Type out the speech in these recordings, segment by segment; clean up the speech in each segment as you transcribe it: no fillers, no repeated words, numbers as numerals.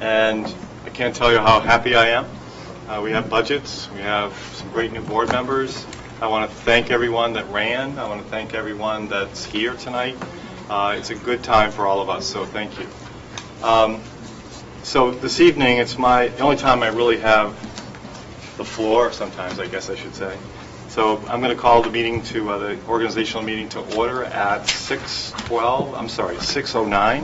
and I can't tell you how happy I am. We have budgets. We have some great new board members. I want to thank everyone that ran. I want to thank everyone that's here tonight. It's a good time for all of us, so thank you. So this evening, it's the only time I really have the floor, sometimes I guess I should say. So I'm going to call the meeting the organizational meeting to order at 6:09.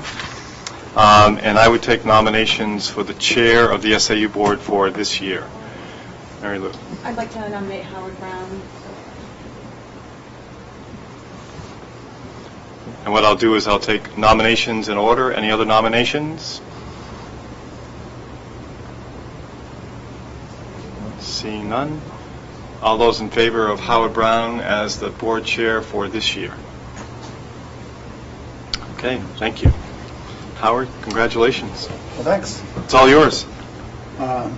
And I would take nominations for the chair of the SAU board for this year. Mary Lou. I'd like to nominate Howard Brown. And what I'll do is I'll take nominations in order. Any other nominations? Seeing none. All those in favor of Howard Brown as the board chair for this year? Okay, thank you. Howard, congratulations. Well, thanks. It's all yours.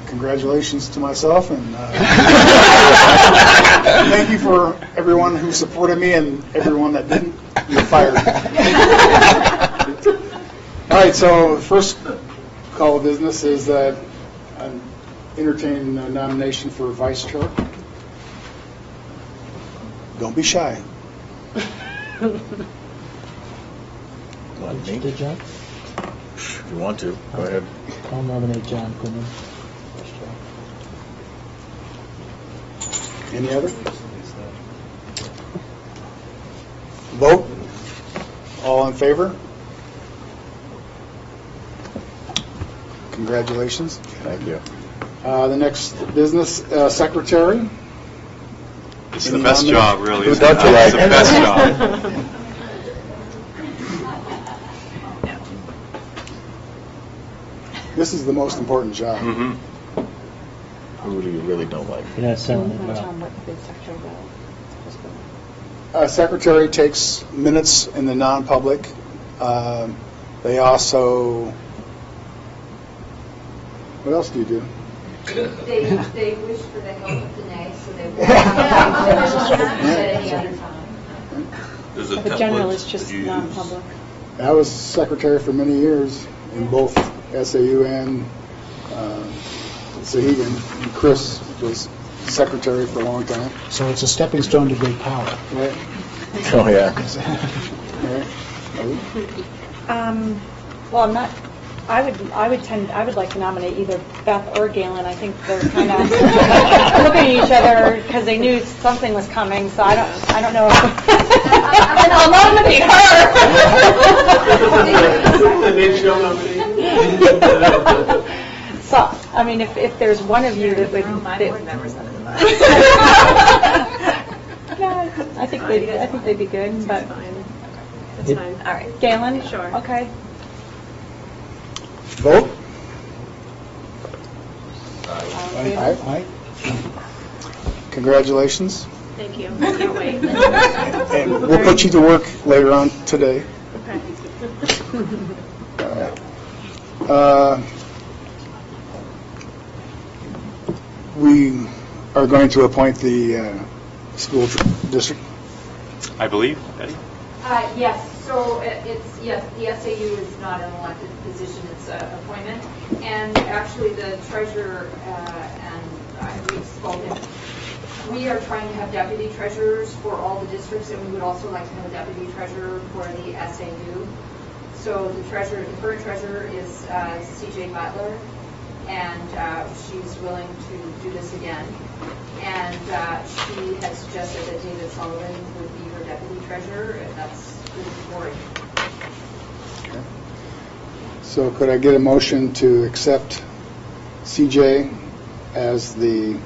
Congratulations to myself, and thank you for everyone who supported me and everyone that didn't. You're fired. All right, so the first call of business is that I'm entertaining a nomination for vice chair. Don't be shy. Want me to, John? If you want to, go ahead. I'll nominate John Quinlan. Any other? Vote. All in favor? Congratulations. Thank you. The next business, secretary. It's the best job, really. Who don't you like? It's the best job. This is the most important job. Mm-hmm. Who do you really don't like? You're not selling it well. Secretary takes minutes in the non-public. They also, what else do you do? They wish for the help of Danae, so they won't have at any other time. The general is just non-public. I was secretary for many years in both SAU and Sahegan. And Chris was secretary for a long time. So it's a stepping stone to great power. Right? Oh, yeah. Right. Well, I'm not. I would like to nominate either Beth or Galen. I think they're kind of looking at each other because they knew something was coming. So I don't know. And I'll nominate her. So I mean, if there's one of you that would. Yeah, I think they'd be good. But That's fine. All right. Galen, Sure. Okay. Vote. Aye. Congratulations. Thank you. I can't wait. And we'll put you to work later on today. Okay. We are going to appoint the school district. I believe, Eddie? Yes, so yes, the SAU is not an elected position, it's an appointment. And actually the treasurer and we've spoken, we are trying to have deputy treasurers for all the districts, and we would also like to have a deputy treasurer for the SAU. So the current treasurer is CJ Butler, and she's willing to do this again. And she has suggested that David Sullivan would be her deputy treasurer, and that's good for it. Okay. So could I get a motion to accept CJ as the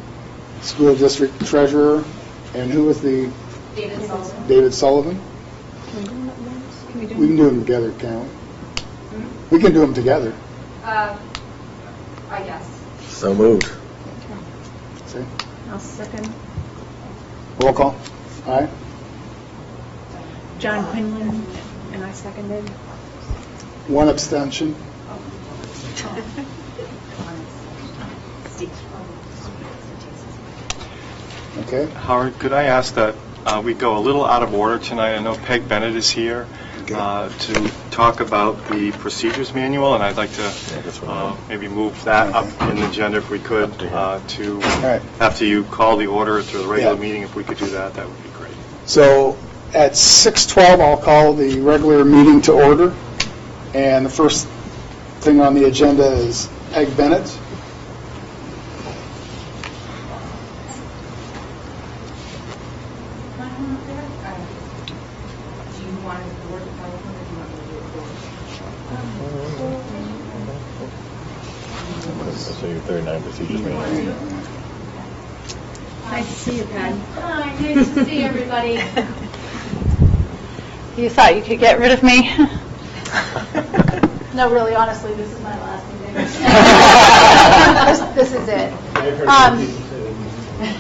school district treasurer, and who was the? David Sullivan. David Sullivan. We can do them together, can't we? We can do them together. I guess. So moved. See? I'll second. Roll call. Aye. John Quinlan, and I seconded. One abstention. Okay. Howard, could I ask that we go a little out of order tonight? I know Peg Bennett is here. to talk about the procedures manual, and I'd like to maybe move that up in the agenda if we could, to, right. after you call the order to the regular Yeah. meeting, if we could do that, that would be great. So at 6:12, I'll call the regular meeting to order. And the first thing on the agenda is Peg Bennett. SAU-39 procedures manual. Nice to see you, Peg. Hi, nice to see everybody. You thought you could get rid of me? No, really, honestly, this is my last meeting. This is it.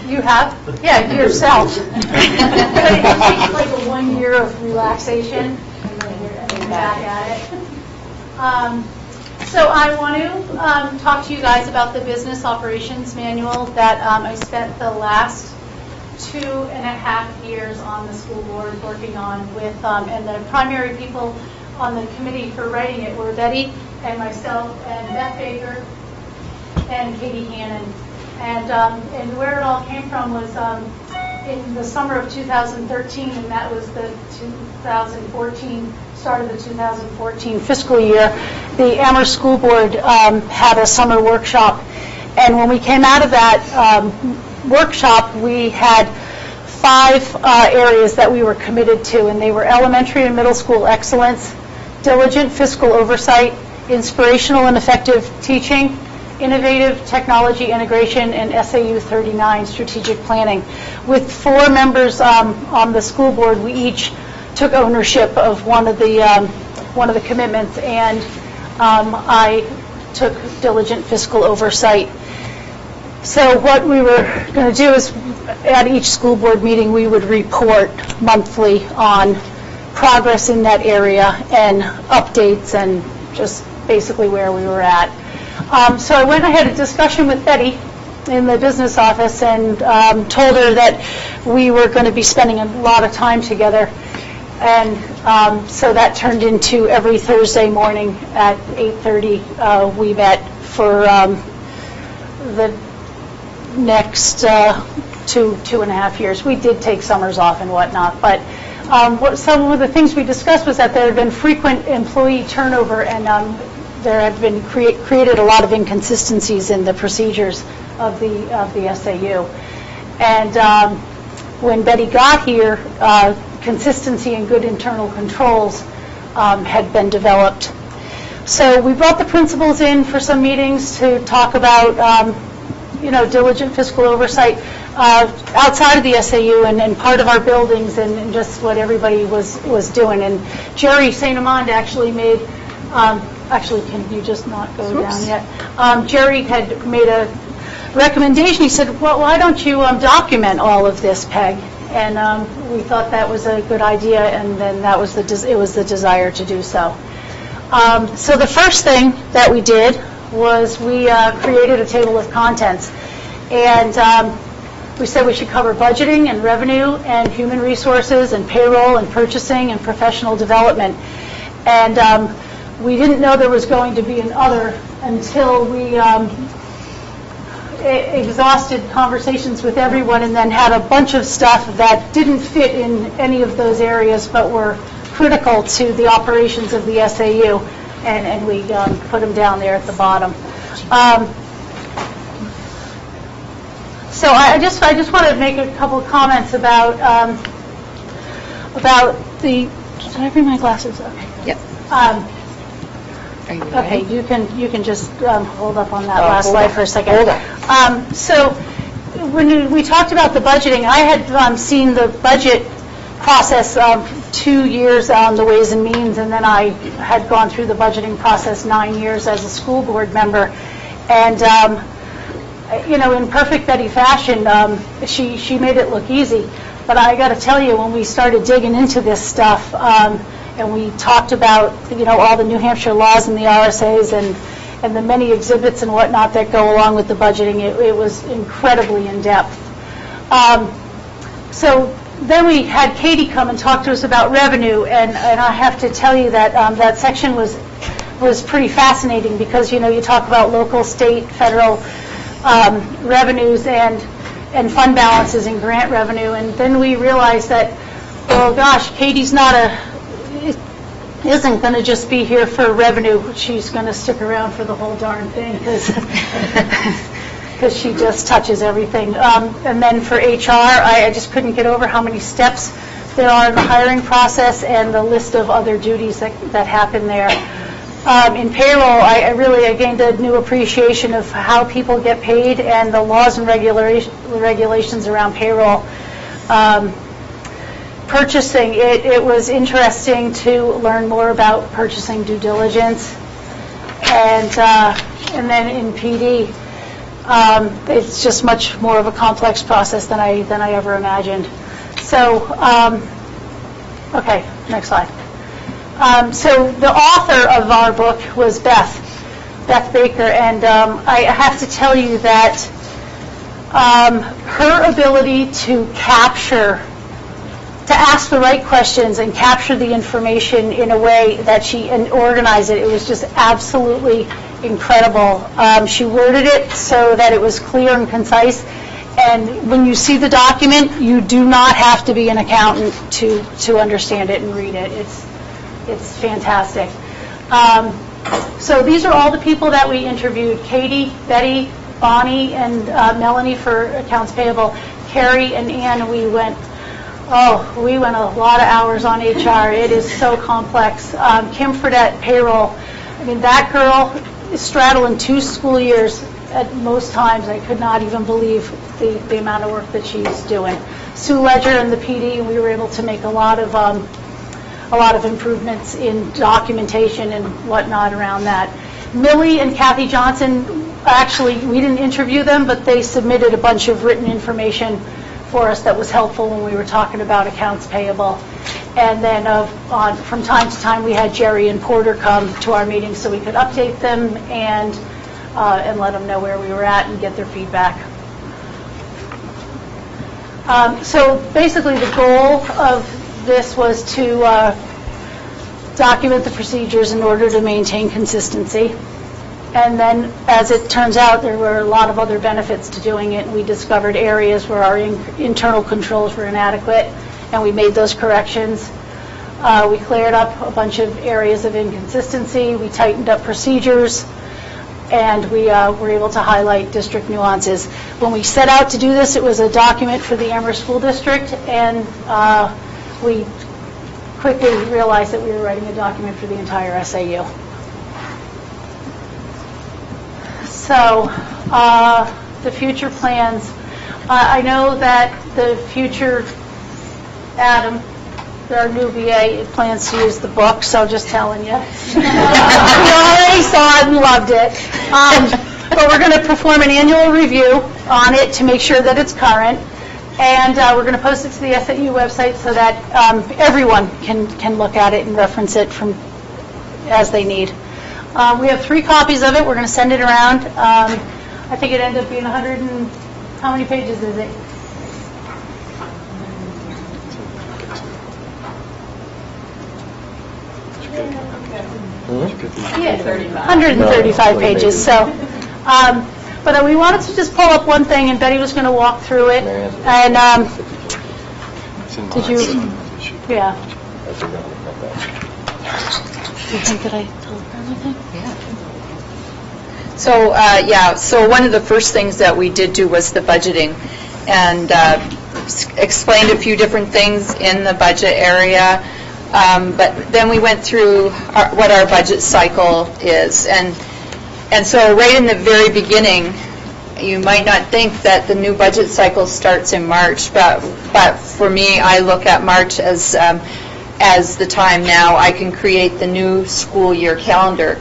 You have? Yeah, yourself. It takes like a 1 year of relaxation, and then you're back at it. So I want to talk to you guys about the business operations manual that I spent the last 2.5 years on the school board working on with, and the primary people on the committee for writing it were Betty and myself and Beth Baker and Katie Hannon. And where it all came from was in the summer of 2013, and that was the 2014, start of the 2014 fiscal year. The Amherst School Board had a summer workshop, and when we came out of that workshop, we had 5 areas that we were committed to, and they were elementary and middle school excellence, diligent fiscal oversight, inspirational and effective teaching, innovative technology integration, and SAU-39 strategic planning. With 4 members on the school board, we each took ownership of one of the commitments, and I took diligent fiscal oversight. So what we were going to do is, at each school board meeting, we would report monthly on progress in that area and updates and just basically where we were at. So I went and had a discussion with Betty in the business office and told her that we were going to be spending a lot of time together. And so that turned into every Thursday morning at 8:30 we met for the next 2.5 years. We did take summers off and whatnot, but some of the things we discussed was that there had been frequent employee turnover, and there had been created a lot of inconsistencies in the procedures of the SAU. And when Betty got here, consistency and good internal controls had been developed. So we brought the principals in for some meetings to talk about diligent fiscal oversight outside of the SAU and part of our buildings and just what everybody was doing. And Jerry St. Amand actually made, actually, can you just not go down yet? Jerry had made a recommendation. He said, well, why don't you document all of this, Peg? And we thought that was a good idea, and then that was it was the desire to do so. So the first thing that we did was we created a table of contents, and we said we should cover budgeting and revenue and human resources and payroll and purchasing and professional development. And we didn't know there was going to be an other until we exhausted conversations with everyone and then had a bunch of stuff that didn't fit in any of those areas but were critical to the operations of the SAU, and we put them down there at the bottom. So I just want to make a couple of comments about the. Did I bring my glasses? Okay. Yep. Okay, you can just hold up on that last slide for a second. Hold on. So when we talked about the budgeting, I had seen the budget process 2 years on the Ways and Means, and then I had gone through the budgeting process 9 years as a school board member. And in perfect Betty fashion, she made it look easy. But I got to tell you, when we started digging into this stuff, and we talked about, all the New Hampshire laws and the RSAs and the many exhibits and whatnot that go along with the budgeting, it was incredibly in-depth. So then we had Katie come and talk to us about revenue, and I have to tell you that that section was pretty fascinating because, you know, you talk about local, state, federal revenues and fund balances and grant revenue, and then we realized that, oh gosh, Katie's isn't going to just be here for revenue. She's going to stick around for the whole darn thing because she just touches everything. And then for HR, I just couldn't get over how many steps there are in the hiring process and the list of other duties that happen there. In payroll, I gained a new appreciation of how people get paid and the laws and regulations around payroll. Purchasing, it was interesting to learn more about purchasing due diligence, and then in PD, it's just much more of a complex process than I ever imagined. So, okay, next slide. So the author of our book was Beth Baker, and I have to tell you that her ability to ask the right questions and capture the information in a way that and organize it, it was just absolutely incredible. She worded it so that it was clear and concise, and when you see the document, you do not have to be an accountant to understand it and read it. It's fantastic. So these are all the people that we interviewed: Katie, Betty, Bonnie, and Melanie for accounts payable. Carrie and Ann, we went a lot of hours on HR. It is so complex. Kim Fredette, payroll. I mean, that girl is straddling 2 school years at most times. I could not even believe the amount of work that she's doing. Sue Ledger and the PD, we were able to make a lot of improvements in documentation and whatnot around that. Millie and Kathy Johnson, actually, we didn't interview them, but they submitted a bunch of written information for us that was helpful when we were talking about accounts payable. And then from time to time, we had Jerry and Porter come to our meetings so we could update them and let them know where we were at and get their feedback. So basically, the goal of this was to document the procedures in order to maintain consistency. And then, as it turns out, there were a lot of other benefits to doing it. We discovered areas where our internal controls were inadequate, and we made those corrections. We cleared up a bunch of areas of inconsistency. We tightened up procedures, and we were able to highlight district nuances. When we set out to do this, it was a document for the Amherst School District, and we quickly realized that we were writing a document for the entire SAU. So, the future plans. I know that the future Adam, our new VA, plans to use the book, so just telling you. We already saw it and loved it. But we're going to perform an annual review on it to make sure that it's current. And we're going to post it to the SAU website so that everyone can look at it and reference it as they need. We have 3 copies of it. We're going to send it around. I think it ended up being 100 and... How many pages is it? Yeah, 135 pages. So, but we wanted to just pull up one thing, and Betty was going to walk through it. And did you? Yeah. Do you think that I told her anything? Yeah. So one of the first things that we did do was the budgeting, and explained a few different things in the budget area, but then we went through what our budget cycle is, and so right in the very beginning, you might not think that the new budget cycle starts in March, but for me, I look at March as the time now I can create the new school year calendar.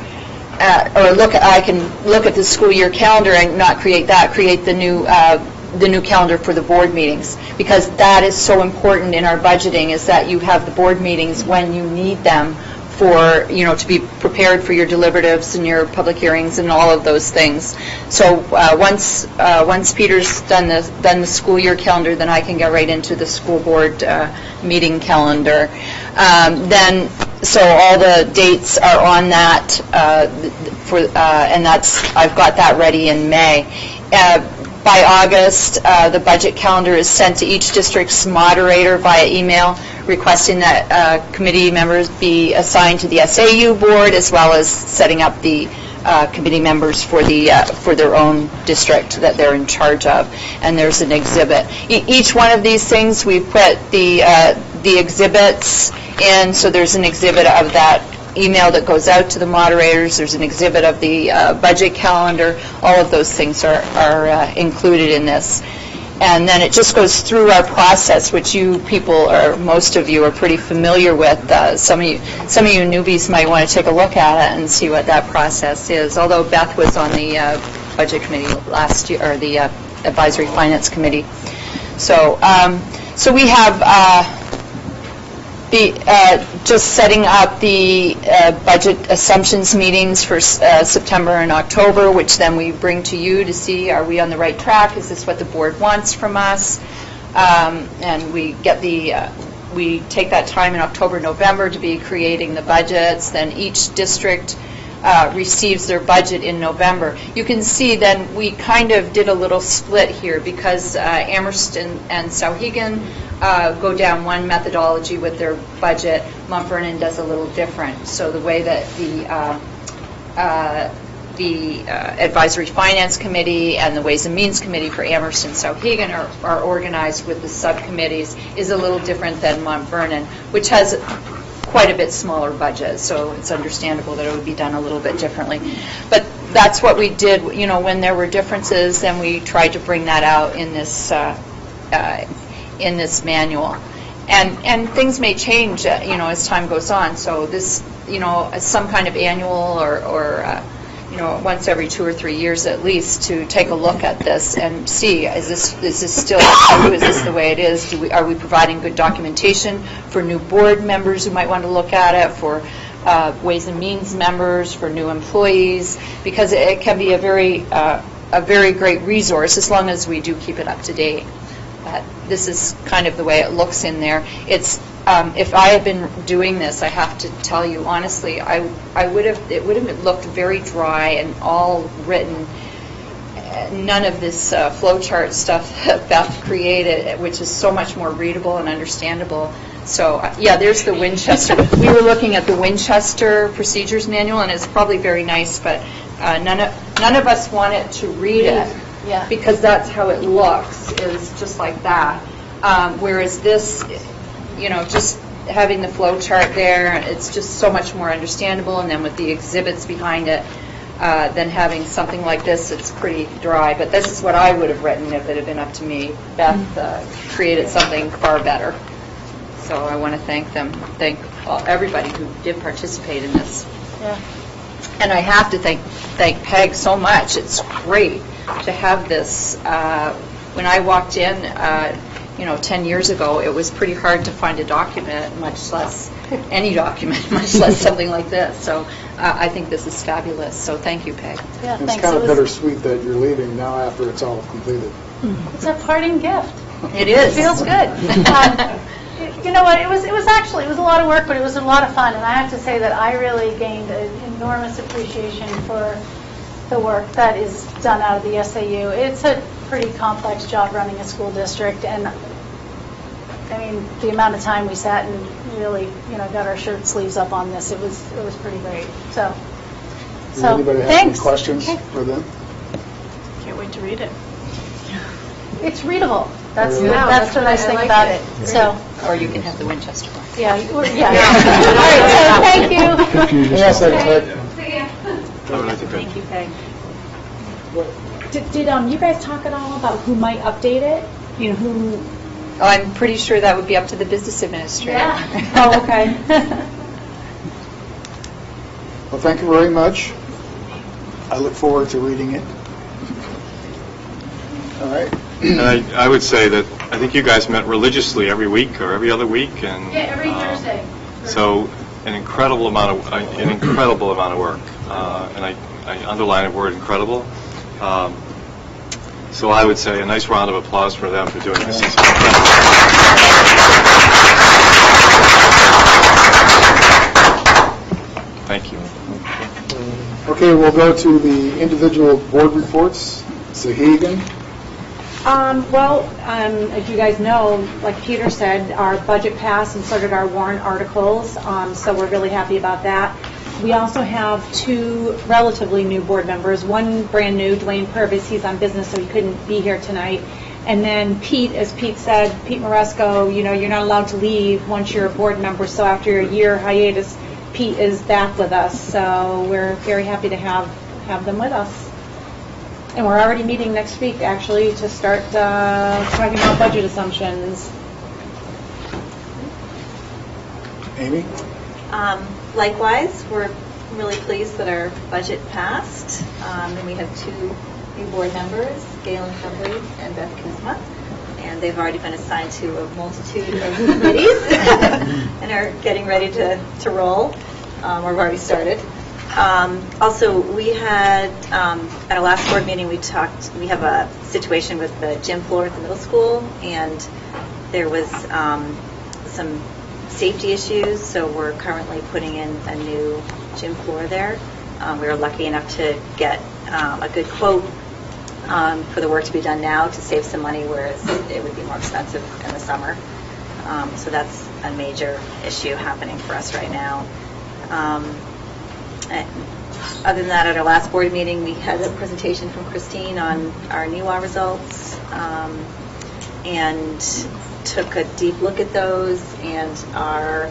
I can look at the school year calendar and not create that, create the new calendar for the board meetings, because that is so important in our budgeting, is that you have the board meetings when you need them for, to be prepared for your deliberatives and your public hearings and all of those things. So once Peter's done the school year calendar, then I can get right into the school board meeting calendar. So all the dates are on that, and I've got that ready in May. By August, the budget calendar is sent to each district's moderator via email, requesting that committee members be assigned to the SAU board, as well as setting up the committee members for their own district that they're in charge of. And there's an exhibit. Each one of these things, we put the exhibits in. So there's an exhibit of that email that goes out to the moderators. There's an exhibit of the budget calendar. All of those things are included in this. And then it just goes through our process, which you people, or most of you, are pretty familiar with. Some of you newbies might want to take a look at it and see what that process is. Although Beth was on the budget committee last year, or the advisory finance committee. So we have just setting up the budget assumptions meetings for September and October, which then we bring to you to see, are we on the right track? Is this what the board wants from us? And we get we take that time in October, November to be creating the budgets. Then each district receives their budget in November. You can see then we kind of did a little split here, because Amherst and Sauhegan go down one methodology with their budget. Mount Vernon does a little different. So the way that the Advisory Finance Committee and the Ways and Means Committee for Amherst and Sauhegan are organized with the subcommittees is a little different than Mount Vernon, which has quite a bit smaller budget, so it's understandable that it would be done a little bit differently. But that's what we did, when there were differences, then we tried to bring that out in this manual. And things may change, as time goes on. So this, some kind of annual or once every 2 or 3 years at least, to take a look at this and see, is this still true? Is this the way it is? Are we providing good documentation for new board members who might want to look at it, for Ways and Means members, for new employees? Because it can be a very great resource as long as we do keep it up to date. This is kind of the way it looks in there. It's if I had been doing this, I have to tell you honestly, it would have looked very dry and all written. None of this flowchart stuff that Beth created, which is so much more readable and understandable. So yeah, there's the Winchester. We were looking at the Winchester Procedures Manual, and it's probably very nice, but none of us wanted to read it. Yeah. Because that's how it looks, is just like that. Whereas this, just having the flow chart there, it's just so much more understandable. And then with the exhibits behind it, than having something like this, it's pretty dry. But this is what I would have written if it had been up to me. Beth created something far better. So I want to thank everybody who did participate in this. Yeah. And I have to thank Peg so much. It's great to have this. When I walked in, 10 years ago, it was pretty hard to find a document, much less any document, much less something like this. So I think this is fabulous. So thank you, Peg. Yeah, It's thanks. kind of bittersweet that you're leaving now after it's all completed. It's a parting gift. It is. It feels good. You know what? It was a lot of work, but it was a lot of fun. And I have to say that I really gained an enormous appreciation for the work that is done out of the SAU. It's a pretty complex job running a school district, and I mean, the amount of time we sat and really, got our shirt sleeves up on this, it was pretty great. So Does anybody have any thanks. questions for them? Can't wait to read it. It's readable. That's Really? that's the nice thing about it. So Or you can have the Winchester one. yeah. All right. So thank you. Yes, Have a nice day. Thank you, Peg. Did you guys talk at all about who might update it? Who? Oh, I'm pretty sure that would be up to the business administrator. Oh, okay. Well, thank you very much. I look forward to reading it. All right. And I would say that I think you guys met religiously every week or every other week, and Yeah, every Thursday. so an incredible amount of work, and I underline the word incredible. So I would say a nice round of applause for them for doing this. Thank you. Okay, we'll go to the individual board reports. Sahegan. As you guys know, like Peter said, our budget passed and so did our warrant articles, so we're really happy about that. We also have 2 relatively new board members, one brand new, Dwayne Purvis, he's on business so he couldn't be here tonight. And then Pete, as Pete said, Pete Moresco, you're not allowed to leave once you're a board member, so after a year hiatus, Pete is back with us, so we're very happy to have them with us. And we're already meeting next week, actually, to start talking about budget assumptions. Amy? Likewise, we're really pleased that our budget passed, and we have 2 new board members, Galen Humphrey and Beth Kuzma, and they've already been assigned to a multitude of committees and are getting ready to roll, or have already started. Also, we had, at our last board meeting, we have a situation with the gym floor at the middle school, and there was some safety issues, so we're currently putting in a new gym floor there. We were lucky enough to get a good quote for the work to be done now to save some money, whereas it would be more expensive in the summer. So that's a major issue happening for us right now. Other than that, at our last board meeting, we had a presentation from Christine on our NEWA results and took a deep look at those and are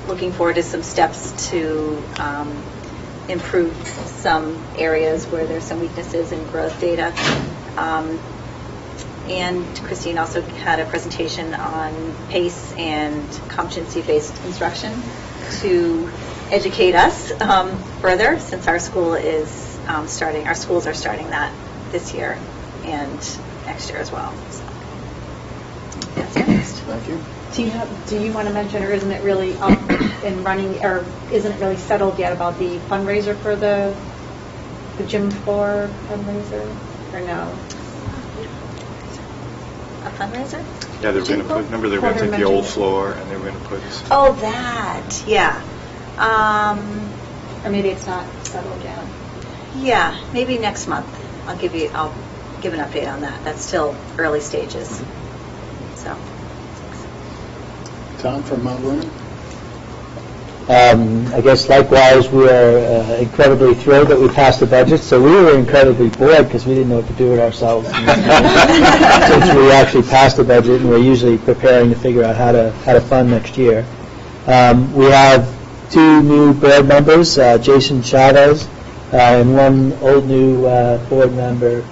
looking forward to some steps to improve some areas where there's some weaknesses in growth data. And Christine also had a presentation on PACE and competency-based instruction to educate us further, since our school is our schools are starting that this year and next year as well. So that's next. Thank you. Do you want to mention, or isn't it really up and running, or isn't it really settled yet about the fundraiser for the gym floor fundraiser, or no? A fundraiser? Yeah, they were going to put, remember they were going to take the old floor and they were going to put... Oh, that, yeah. Or maybe it's not settled yet. Yeah, maybe next month. I'll give an update on that. That's still early stages. So. Tom from Mount Vernon. I guess likewise, we are incredibly thrilled that we passed the budget. So we were incredibly bored because we didn't know what to do with ourselves since we actually passed the budget, and we're usually preparing to figure out how to fund next year. We have 2 new board members, Jason Chavez, and one old new board member,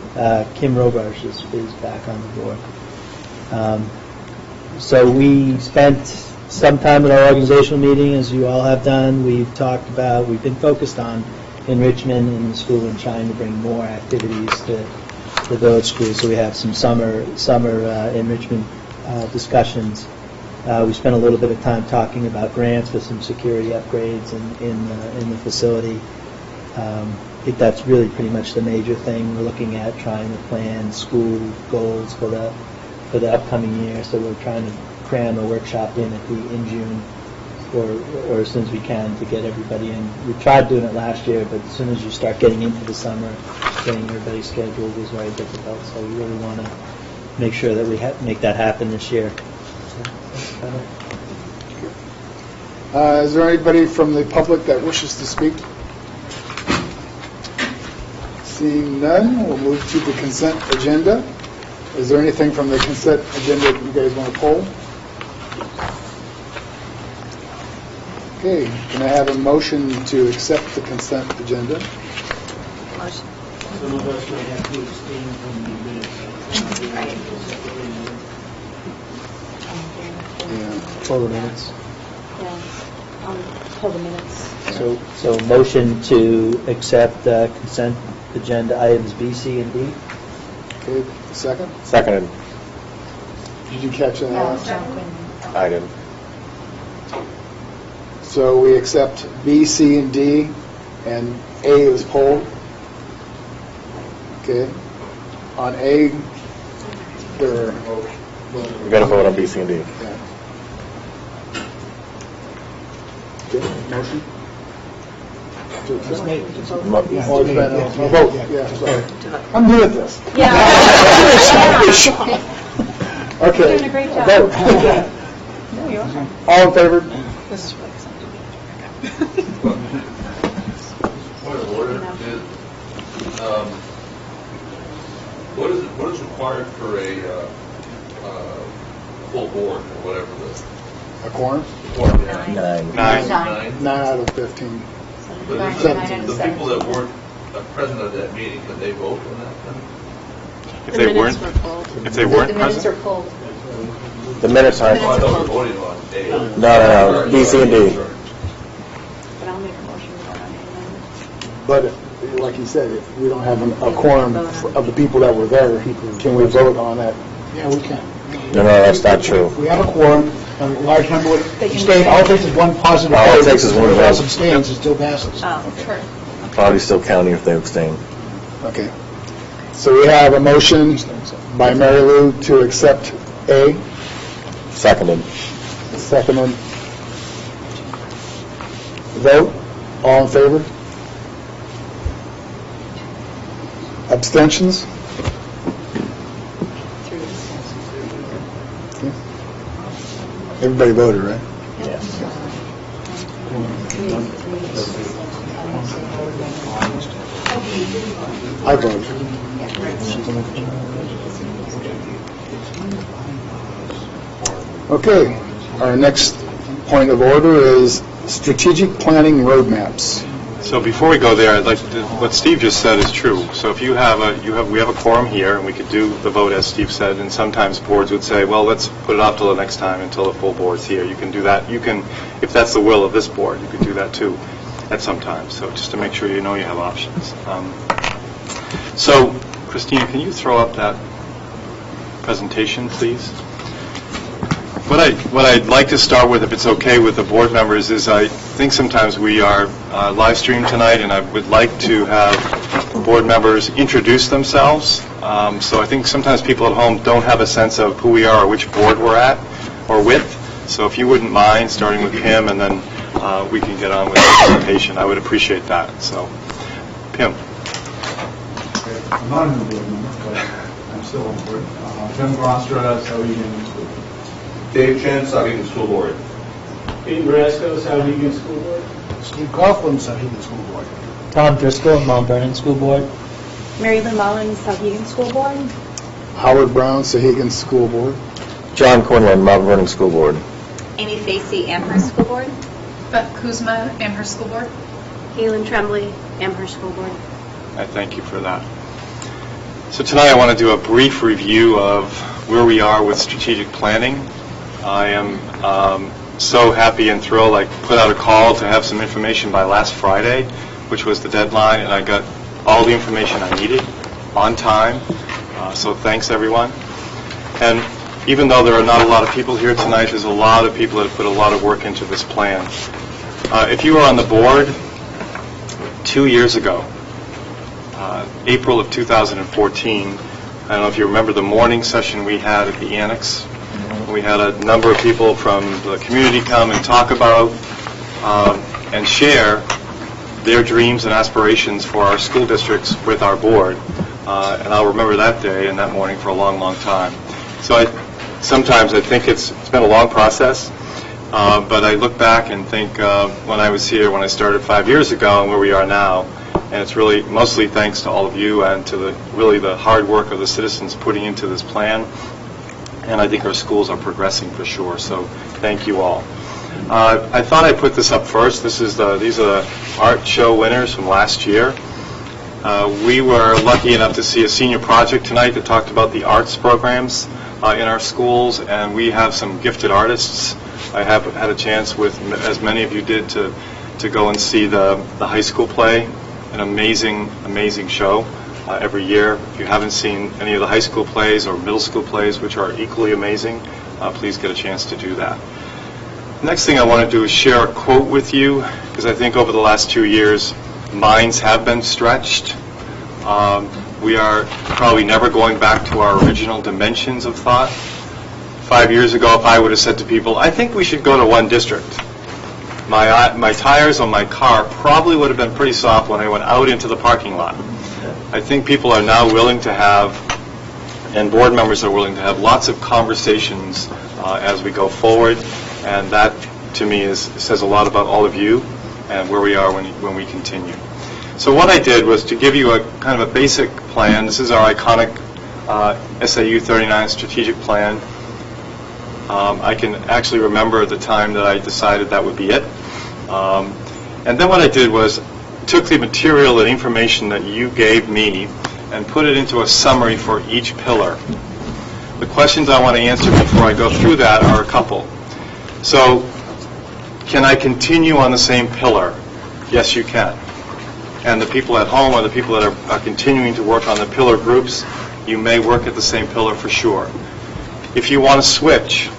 Kim Robarch is back on the board. So we spent some time in our organizational meeting, as you all have done. We've been focused on enrichment in the school and trying to bring more activities to the village school. So we have some summer enrichment discussions. We spent a little bit of time talking about grants for some security upgrades in the facility. I think that's really pretty much the major thing. We're looking at trying to plan school goals for the upcoming year. So we're trying to cram a workshop in June or as soon as we can to get everybody in. We tried doing it last year, but as soon as you start getting into the summer, getting everybody scheduled is very difficult. So we really want to make sure that we make that happen this year. Is there anybody from the public that wishes to speak? Seeing none, we'll move to the consent agenda. Is there anything from the consent agenda that you guys want to poll? Okay, can I have a motion to accept the consent agenda? Motion. Some of us might have to abstain from the minutes. Yeah. Pull the minutes. Yeah, pull the minutes. So motion to accept consent agenda items B, C, and D. Okay, second? Seconded. Did you catch that? No, I didn't. So we accept B, C, and D, and A is pulled. Okay. On A, there are... We got to vote on B, C, and D. Yeah. Okay, motion? To accept? Oh, it's been a vote, yeah, sorry. I'm new at this. Okay. You're doing a great job. Vote. No, you are. All in favor? Point of order is, what is required for a full board, or whatever A quorum? board? 9. 9. 9 out of 15. But the people that weren't present at that meeting, could they vote on that? If they weren't The minutes are present? pulled. The minutes aren't. Oh, I thought we were voting on A. No, B, C, and D. But I'll make a motion to vote on it. But like you said, if we don't have a quorum of the people that were there, can we vote on that? Yeah, we can. No, that's not true. If we have a quorum, a large number would abstain. All it takes is one positive vote. All it takes is one Everyone else vote. abstains, it still passes. Oh, sure. Probably still counting if they abstain. Okay. So we have a motion by Mary Lou to accept A, Seconded. seconded. Vote, all in favor? Abstentions? Okay. Everybody voted, right? Yes. I voted. Okay, our next point of order is strategic planning roadmaps. So before we go there, I'd like to, what Steve just said is true. So if we have a quorum here, and we could do the vote as Steve said, and sometimes boards would say, well, let's put it off till the next time until the full board's here. You can do that. You can, if that's the will of this board, you could do that too at some time. So just to make sure you know you have options. So Christina, can you throw up that presentation, please? What I'd like to start with, if it's okay with the board members, is I think sometimes we are live streamed tonight, and I would like to have board members introduce themselves. So I think sometimes people at home don't have a sense of who we are or which board we're at or with. So if you wouldn't mind, starting with Pim, and then we can get on with the presentation, I would appreciate that. So, Pim. I'm not a new board member, but I'm still on board. Jim Grostra, SAU-39 Board. Dave Chen, Sauhegan School Board. Pete Brasco, SAU-39 School Board. Steve Coughlin, Sauhegan School Board. Tom Driscoll, Mount Vernon School Board. Mary Lou Mullins, Sauhegan School Board. Howard Brown, Sauhegan School Board. John Quinlan, Mount Vernon School Board. Amy Facey, Amherst School Board. Beth Kuzma, Amherst School Board. Kaylin Tremblay, Amherst School Board. I thank you for that. So tonight I want to do a brief review of where we are with strategic planning. I am so happy and thrilled. I put out a call to have some information by last Friday, which was the deadline, and I got all the information I needed on time. So thanks, everyone. And even though there are not a lot of people here tonight, there's a lot of people that have put a lot of work into this plan. If you were on the board 2 years ago, April of 2014, I don't know if you remember the morning session we had at the Annex. We had a number of people from the community come and talk about and share their dreams and aspirations for our school districts with our board. And I'll remember that day and that morning for a long, long time. So sometimes I think it's been a long process, but I look back and think when I was here, when I started 5 years ago, and where we are now, and it's really mostly thanks to all of you and to the hard work of the citizens putting into this plan. And I think our schools are progressing for sure. So thank you all. I thought I'd put this up first. These are the art show winners from last year. We were lucky enough to see a senior project tonight that talked about the arts programs in our schools, and we have some gifted artists. I have had a chance, with as many of you did, to go and see the high school play. An amazing, amazing show every year. If you haven't seen any of the high school plays or middle school plays, which are equally amazing, please get a chance to do that. Next thing I want to do is share a quote with you, because I think over the last 2 years, minds have been stretched. We are probably never going back to our original dimensions of thought. 5 years ago, if I would have said to people, I think we should go to one district, my tires on my car probably would have been pretty soft when I went out into the parking lot. I think people are now willing to have, and board members are willing to have, lots of conversations as we go forward, and that, to me, says a lot about all of you and where we are when we continue. So what I did was to give you a kind of a basic plan. This is our iconic SAU-39 strategic plan. I can actually remember the time that I decided that would be it. And then what I did was took the material and information that you gave me and put it into a summary for each pillar. The questions I want to answer before I go through that are a couple. So, can I continue on the same pillar? Yes, you can. And the people at home or the people that are continuing to work on the pillar groups, you may work at the same pillar for sure. If you want to switch,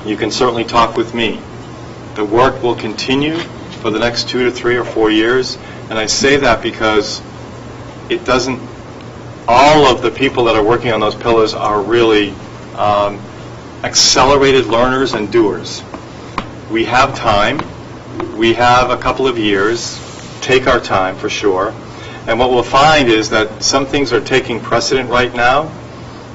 you can certainly talk with me. The work will continue for the next 2 to 3 or 4 years, and I say that because it doesn't, all of the people that are working on those pillars are really accelerated learners and doers. We have time. We have a couple of years. Take our time for sure. And what we'll find is that some things are taking precedent right now,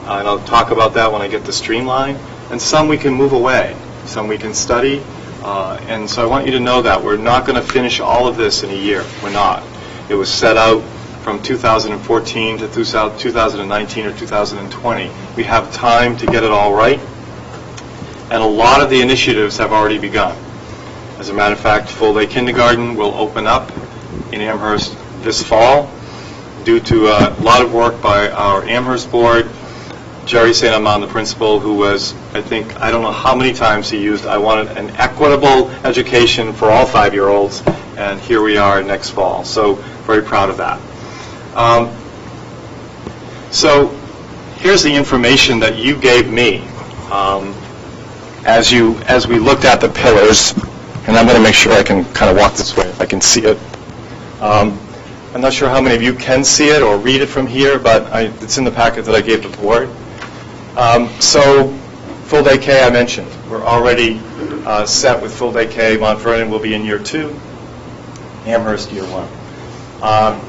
and I'll talk about that when I get to Streamline, and some we can move away, some we can study, and so I want you to know that we're not going to finish all of this in a year. We're not. It was set out from 2014 to 2019 or 2020. We have time to get it all right, and a lot of the initiatives have already begun. As a matter of fact, full-day kindergarten will open up in Amherst this fall due to a lot of work by our Amherst board. Jerry St. Amand, the principal, who was, I don't know how many times he used, I wanted an equitable education for all 5-year-olds, and here we are next fall. So very proud of that. So here's the information that you gave me as we looked at the pillars, and I'm going to make sure I can kind of walk this way if I can see it. I'm not sure how many of you can see it or read it from here, but it's in the packet that I gave the board. So full day K I mentioned. We're already set with full day K. Mount Vernon will be in year 2, Amherst year 1.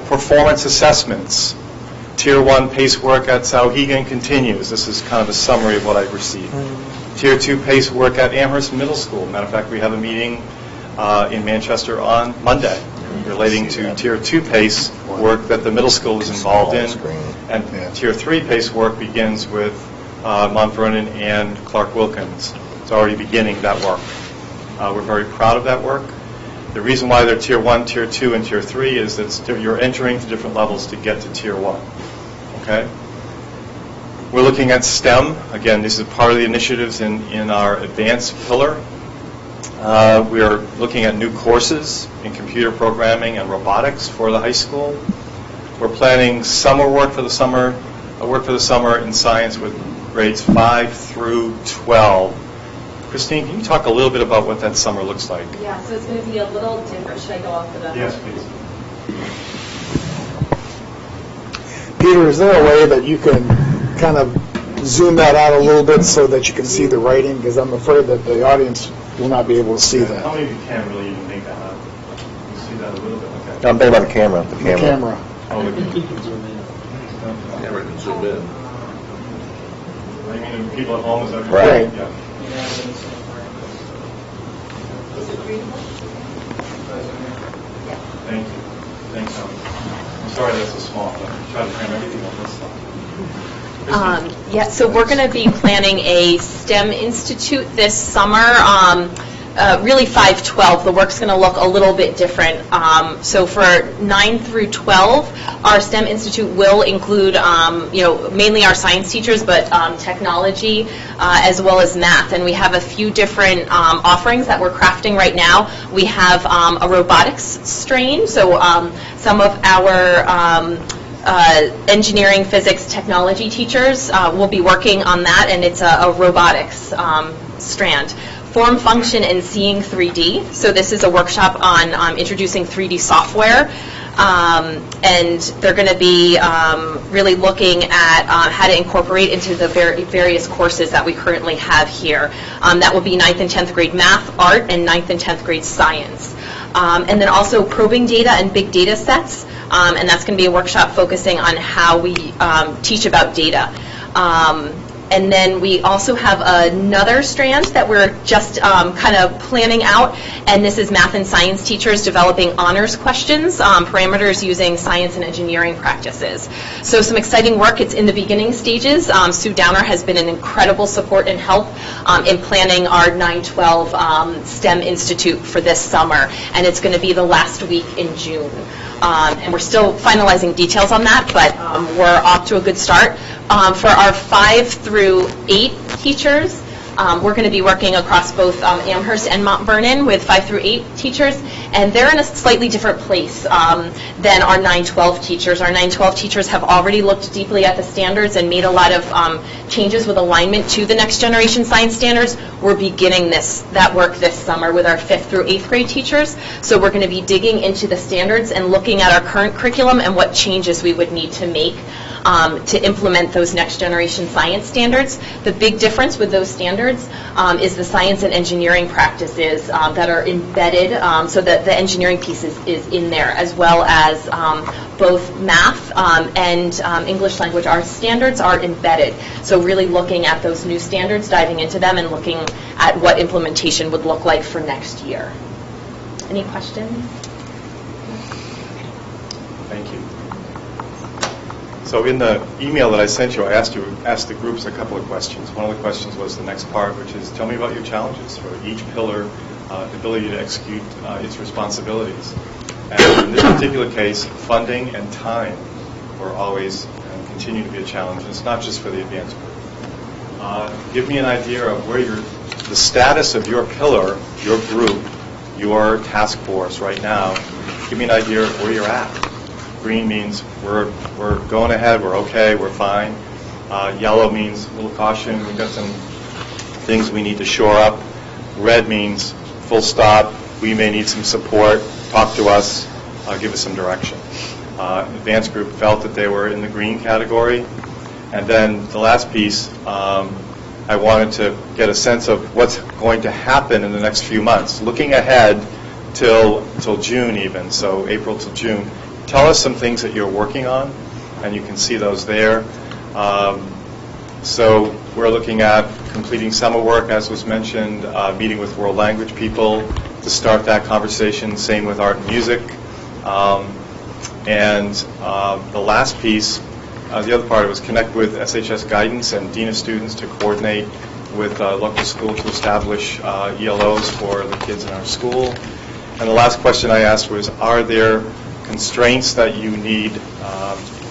Performance assessments. Tier 1 PACE work at Sauhegan continues. This is kind of a summary of what I've received. Tier 2 PACE work at Amherst Middle School. Matter of fact, we have a meeting in Manchester on Monday relating to Tier 2 PACE work that the middle school is involved in. And Tier 3 PACE work begins with Mount Vernon and Clark Wilkins. It's already beginning that work. We're very proud of that work. The reason why they're Tier 1, Tier 2, and Tier 3 is that you're entering to different levels to get to Tier 1. Okay? We're looking at STEM. Again, this is part of the initiatives in our advanced pillar. We are looking at new courses in computer programming and robotics for the high school. We're planning summer work for the summer in science with grades 5 through 12. Christine, can you talk a little bit about what that summer looks like? Yeah, so it's going to be a little different. Should I go off of that? Yes, please. Peter, is there a way that you can kind of zoom that out a little bit so that you can see the writing? Because I'm afraid that the audience will not be able to see that. How many of you can really even make that out? You see that a little bit? Okay. I'm thinking about the camera. Oh, You can zoom in. Camera can zoom in. I mean, people at home, is that Right. Yeah. Thank you. Thanks, Helen. I'm sorry that's so small, but I try to cram everything on this slide. Yeah, so we're going to be planning a STEM Institute this summer. Really 5-12, the work's going to look a little bit different. So for 9 through 12, our STEM Institute will include, mainly our science teachers, but technology as well as math. And we have a few different offerings that we're crafting right now. We have a robotics strain, so some of our engineering, physics, technology teachers will be working on that, and it's a robotics strand. form, function, and seeing 3D. So this is a workshop on introducing 3D software. And they're going to be really looking at how to incorporate into the various courses that we currently have here. That will be 9th and 10th grade math, art, and 9th and 10th grade science. And then also probing data and big data sets. And that's going to be a workshop focusing on how we teach about data. And then we also have another strand that we're just kind of planning out, and this is math and science teachers developing honors questions, parameters using science and engineering practices. So some exciting work. It's in the beginning stages. Sue Downer has been an incredible support and help in planning our 9/12 STEM Institute for this summer, and it's going to be the last week in June. And we're still finalizing details on that, but we're off to a good start. For our 5 through 8 teachers, we're going to be working across both Amherst and Mount Vernon with 5 through 8 teachers, and they're in a slightly different place than our 9/12 teachers. Our 9/12 teachers have already looked deeply at the standards and made a lot of changes with alignment to the next generation science standards. We're beginning that work this summer with our 5th through 8th grade teachers. So we're going to be digging into the standards and looking at our current curriculum and what changes we would need to make to implement those next generation science standards. The big difference with those standards is the science and engineering practices that are embedded, so that the engineering piece is in there, as well as both math and English language arts standards are embedded. So really looking at those new standards, diving into them, and looking at what implementation would look like for next year. Any questions? Thank you. So in the email that I sent you, I asked the groups a couple of questions. One of the questions was the next part, which is, tell me about your challenges for each pillar, the ability to execute its responsibilities. And in this particular case, funding and time were always and continue to be a challenge. It's not just for the advanced group. Give me an idea of where the status of your pillar, your group, your task force right now. Give me an idea of where you're at. Green means we're going ahead, we're okay, we're fine. Yellow means a little caution, we've got some things we need to shore up. Red means full stop, we may need some support, talk to us, give us some direction. Advanced group felt that they were in the green category. And then the last piece, I wanted to get a sense of what's going to happen in the next few months. Looking ahead till June even, so April till June. Tell us some things that you're working on, and you can see those there. So we're looking at completing summer work, as was mentioned, meeting with world language people to start that conversation, same with art and music. And the last piece, the other part was connect with SHS guidance and Dean of Students to coordinate with local school to establish ELOs for the kids in our school. And the last question I asked was, are there constraints that you need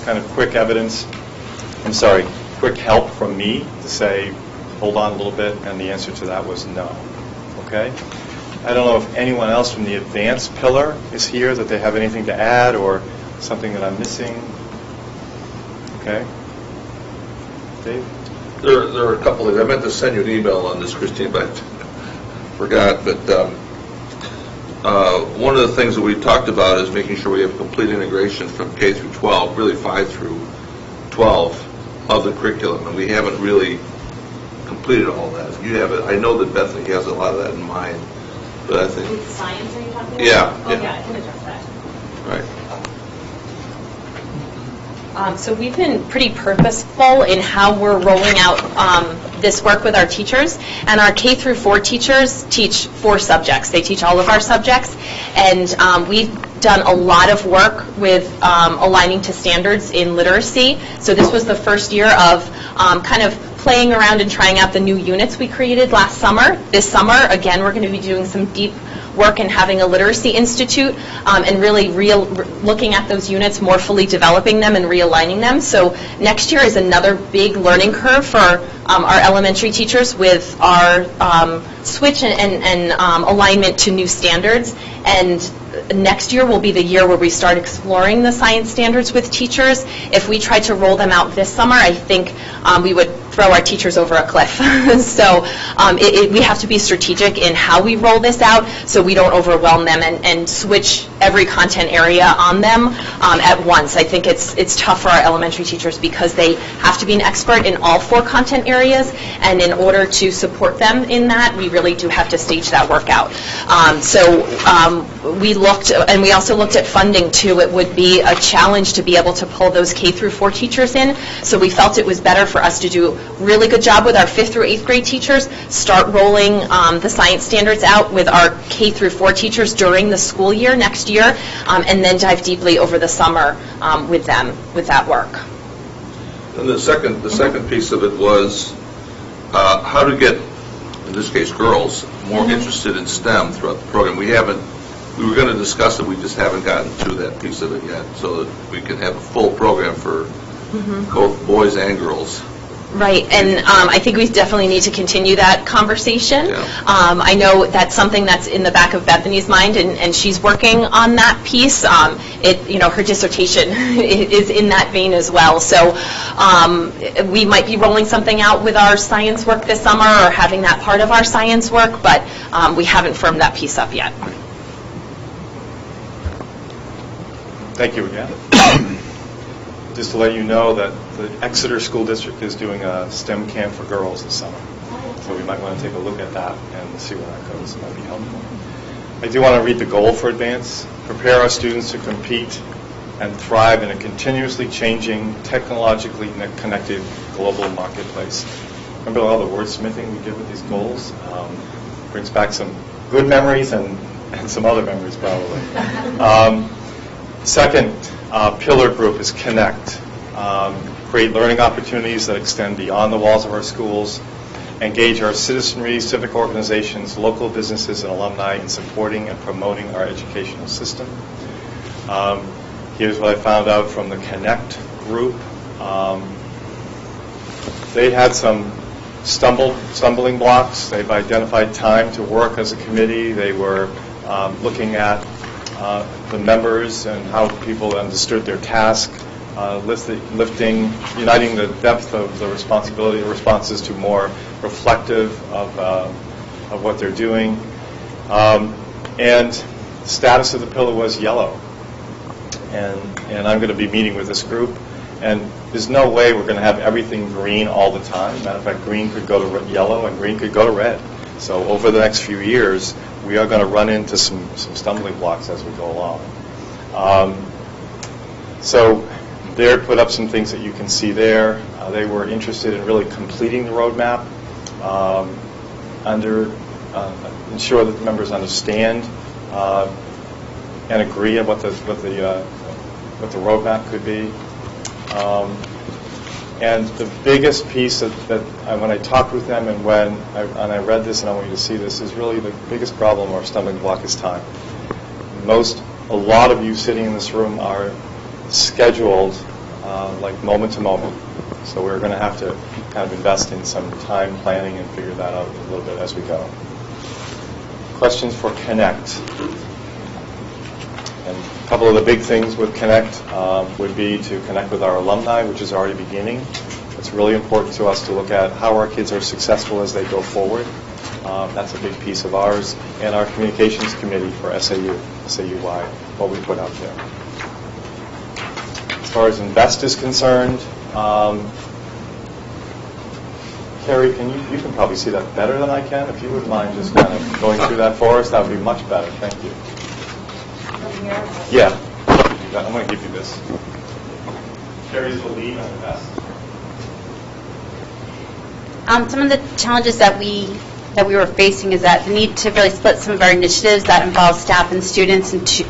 kind of quick help from me to say, hold on a little bit, and the answer to that was no. Okay? I don't know if anyone else from the advanced pillar is here, that they have anything to add or something that I'm missing. Okay? Dave? There are a couple of, I meant to send you an email on this, Christine, but I forgot. But one of the things that we talked about is making sure we have complete integration from K through 12, really 5 through 12 of the curriculum, and we haven't really completed all that. You have it. I know that Bethany has a lot of that in mind, but I think. With science, are you talking about? Yeah. Oh, yeah, I can address that. Right. So we've been pretty purposeful in how we're rolling out this work with our teachers. And our K through 4 teachers teach 4 subjects. They teach all of our subjects. And we've done a lot of work with aligning to standards in literacy. So this was the first year of kind of playing around and trying out the new units we created last summer. This summer, again, we're going to be doing some deep work and having a literacy institute and really looking at those units, more fully developing them and realigning them. So next year is another big learning curve for our elementary teachers with our switch and alignment to new standards. And next year will be the year where we start exploring the science standards with teachers. If we tried to roll them out this summer, I think we would throw our teachers over a cliff. So we have to be strategic in how we roll this out so we don't overwhelm them and switch every content area on them at once. I think it's tough for our elementary teachers because they have to be an expert in all 4 content areas, and in order to support them in that, we really do have to stage that work out. We looked, and we also looked at funding too. It would be a challenge to be able to pull those K through 4 teachers in, so we felt it was better for us to do a really good job with our 5th through 8th grade teachers, start rolling the science standards out with our K through 4 teachers during the school year next year, and then dive deeply over the summer with them with that work. And the second piece of it was how to get, in this case, girls more interested in STEM throughout the program. We were going to discuss it, we just haven't gotten to that piece of it yet, so that we can have a full program for both boys and girls. Right, and I think we definitely need to continue that conversation. Yeah. I know that's something that's in the back of Bethany's mind, and she's working on that piece. Her dissertation is in that vein as well. So we might be rolling something out with our science work this summer, or having that part of our science work, but we haven't firmed that piece up yet. Thank you again. Just to let you know that the Exeter School District is doing a STEM camp for girls this summer. So we might want to take a look at that and see where that goes. It might be helpful. I do want to read the goal for Advance. Prepare our students to compete and thrive in a continuously changing, technologically connected global marketplace. Remember all the wordsmithing we did with these goals? Brings back some good memories and some other memories probably. Second pillar group is Connect. Create learning opportunities that extend beyond the walls of our schools. Engage our citizenry, civic organizations, local businesses, and alumni in supporting and promoting our educational system. Here's what I found out from the Connect group. They had some stumbling blocks. They've identified time to work as a committee. They were looking at the members and how people understood their task, uniting the depth of the responses to more reflective of what they're doing. And the status of the pillar was yellow. And I'm going to be meeting with this group. And there's no way we're going to have everything green all the time. Matter of fact, green could go to yellow and green could go to red. So over the next few years, we are going to run into some stumbling blocks as we go along. So they put up some things that you can see there. They were interested in really completing the roadmap, ensure that the members understand and agree on what the roadmap could be. And the biggest piece that when I talked with them and when I read this, and I want you to see this, is really the biggest problem or stumbling block is time. A lot of you sitting in this room are scheduled like moment to moment. So we're going to have to kind of invest in some time planning and figure that out a little bit as we go. Questions for Connect. And a couple of the big things with Connect would be to connect with our alumni, which is already beginning. It's really important to us to look at how our kids are successful as they go forward. That's a big piece of ours. And our communications committee for SAU-wide, what we put out there. As far as Invest is concerned, Carrie, you can probably see that better than I can. If you wouldn't mind just kind of going through that for us, that would be much better. Thank you. Yeah. I'm going to give you this. Carrie's the lead on Invest. Some of the challenges that we were facing is that the need to really split some of our initiatives that involve staff and students into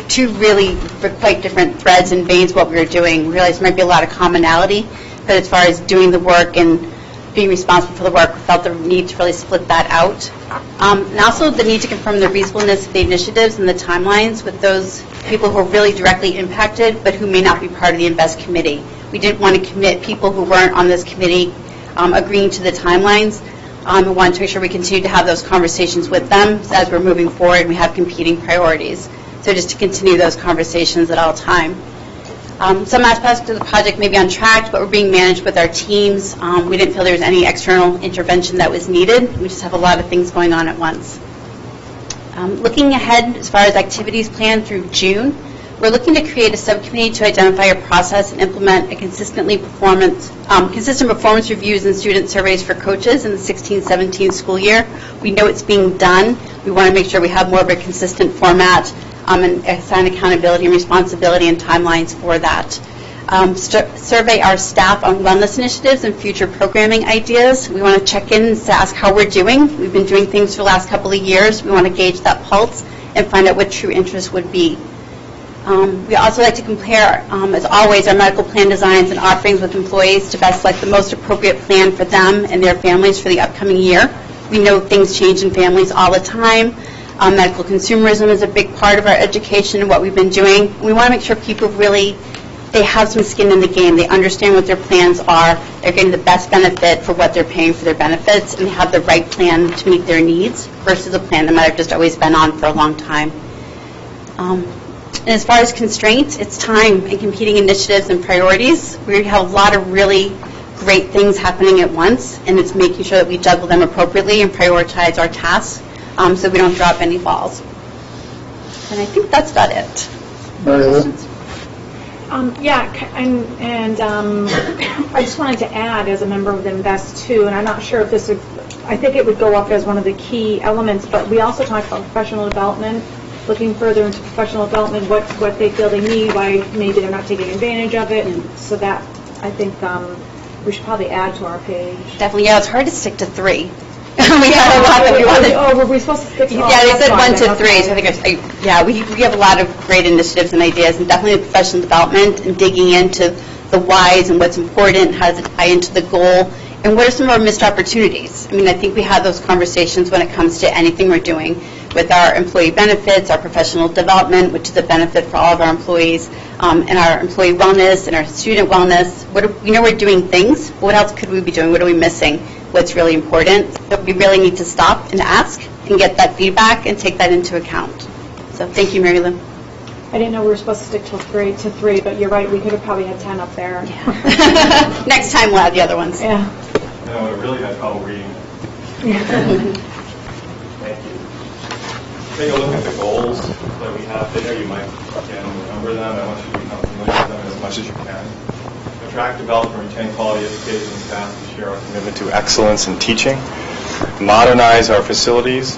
two really quite different threads and veins of what we were doing. We realized there might be a lot of commonality, but as far as doing the work and being responsible for the work, we felt the need to really split that out. And also the need to confirm the reasonableness of the initiatives and the timelines with those people who are really directly impacted, but who may not be part of the Invest committee. We didn't want to commit people who weren't on this committee agreeing to the timelines. We wanted to make sure we continue to have those conversations with them as we're moving forward and we have competing priorities. So just to continue those conversations at all time. Some aspects of the project may be on track, but we're being managed with our teams. We didn't feel there was any external intervention that was needed. We just have a lot of things going on at once. Looking ahead, as far as activities planned through June, we're looking to create a subcommittee to identify a process and implement a consistent performance reviews and student surveys for coaches in the 16-17 school year. We know it's being done. We want to make sure we have more of a consistent format and assign accountability and responsibility and timelines for that. Survey our staff on wellness initiatives and future programming ideas. We want to check in to ask how we're doing. We've been doing things for the last couple of years. We want to gauge that pulse and find out what true interest would be. We also like to compare, as always, our medical plan designs and offerings with employees to best select the most appropriate plan for them and their families for the upcoming year. We know things change in families all the time. Medical consumerism is a big part of our education and what we've been doing. We want to make sure people really, they have some skin in the game. They understand what their plans are. They're getting the best benefit for what they're paying for their benefits, and they have the right plan to meet their needs versus a plan that might have just always been on for a long time. And as far as constraints, it's time and competing initiatives and priorities. We have a lot of really great things happening at once, and it's making sure that we juggle them appropriately and prioritize our tasks so we don't drop any balls. And I think that's about it. Mary Lou? I just wanted to add, as a member of the Invest too, and I'm not sure if this would, I think it would go up as one of the key elements, but we also talked about professional development, looking further into professional development, what they feel they need, why maybe they're not taking advantage of it, and so that, I think, we should probably add to our page. Definitely, yeah, it's hard to stick to 3. We had a lot that we wanted. Oh, were we supposed to stick to all? Yeah, they said 1 to 3, so I think we have a lot of great initiatives and ideas, and definitely the professional development and digging into the whys and what's important, how does it tie into the goal, and what are some of our missed opportunities. I mean, I think we have those conversations when it comes to anything we're doing with our employee benefits, our professional development, which is a benefit for all of our employees, and our employee wellness and our student wellness. We know we're doing things. What else could we be doing? What are we missing? What's really important? So we really need to stop and ask and get that feedback and take that into account. So thank you, Mary Lou. I didn't know we were supposed to stick to 3, but you're right. We could have probably had 10 up there. Yeah. Next time we'll have the other ones. Yeah. No, I really had trouble reading. Thank you. Take a look at the goals that we have there. You might remember them. I want you to become familiar with them as much as you can. Attract, develop, and retain quality educators and staff to share our commitment to excellence in teaching. Modernize our facilities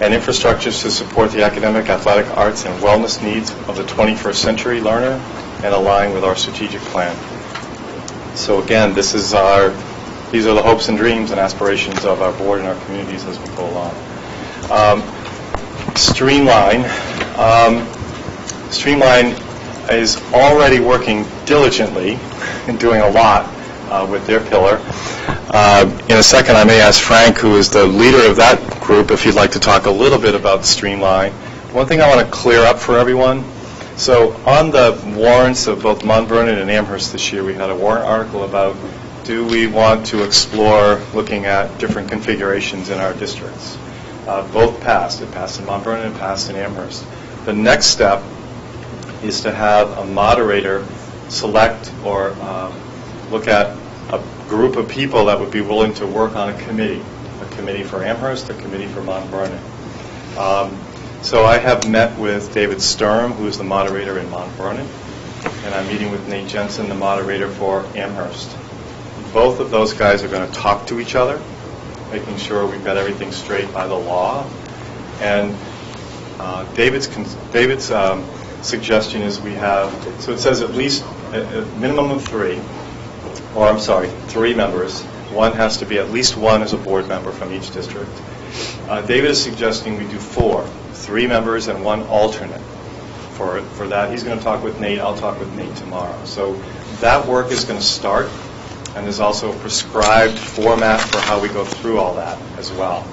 and infrastructures to support the academic, athletic, arts, and wellness needs of the 21st century learner and align with our strategic plan. So again, these are the hopes and dreams and aspirations of our board and our communities as we go along. Streamline. Streamline is already working diligently and doing a lot with their pillar. In a second, I may ask Frank, who is the leader of that group, if he'd like to talk a little bit about Streamline. One thing I want to clear up for everyone. So on the warrants of both Mount Vernon and Amherst this year, we had a warrant article about do we want to explore looking at different configurations in our districts. Both passed. It passed in Mount Vernon and passed in Amherst. The next step is to have a moderator select or look at a group of people that would be willing to work on a committee for Amherst, a committee for Mount Vernon. So I have met with David Sturm, who is the moderator in Mount Vernon, and I'm meeting with Nate Jensen, the moderator for Amherst. Both of those guys are going to talk to each other, making sure we've got everything straight by the law. And David's suggestion is we have, so it says at least a minimum of 3 members. One has to be at least one as a board member from each district. David is suggesting we do 4, 3 members and 1 alternate for that. He's going to talk with Nate. I'll talk with Nate tomorrow. So that work is going to start, and there's also a prescribed format for how we go through all that as well.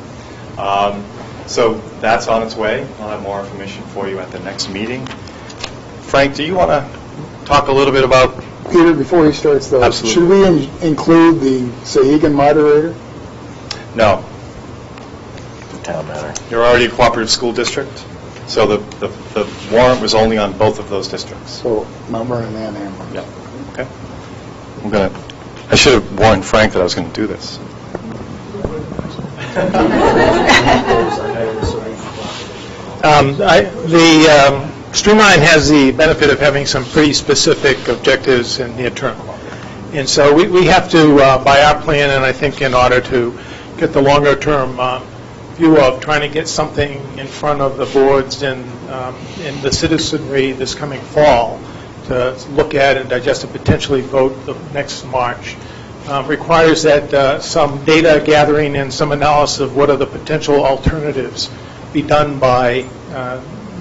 So that's on its way. I'll have more information for you at the next meeting. Frank, do you want to talk a little bit about... Peter, before he starts, though, Absolutely. Should we include the Sahegan moderator? No. Town matter. You're already a cooperative school district, so the The warrant was only on both of those districts. So Mount Vernon and Amherst. Yeah, okay. I should have warned Frank that I was going to do this. The Streamline has the benefit of having some pretty specific objectives in near term. And so we have to, by our plan, and I think in order to get the longer term view of trying to get something in front of the boards and the citizenry this coming fall to look at and digest and potentially vote the next March, requires that some data gathering and some analysis of what are the potential alternatives be done by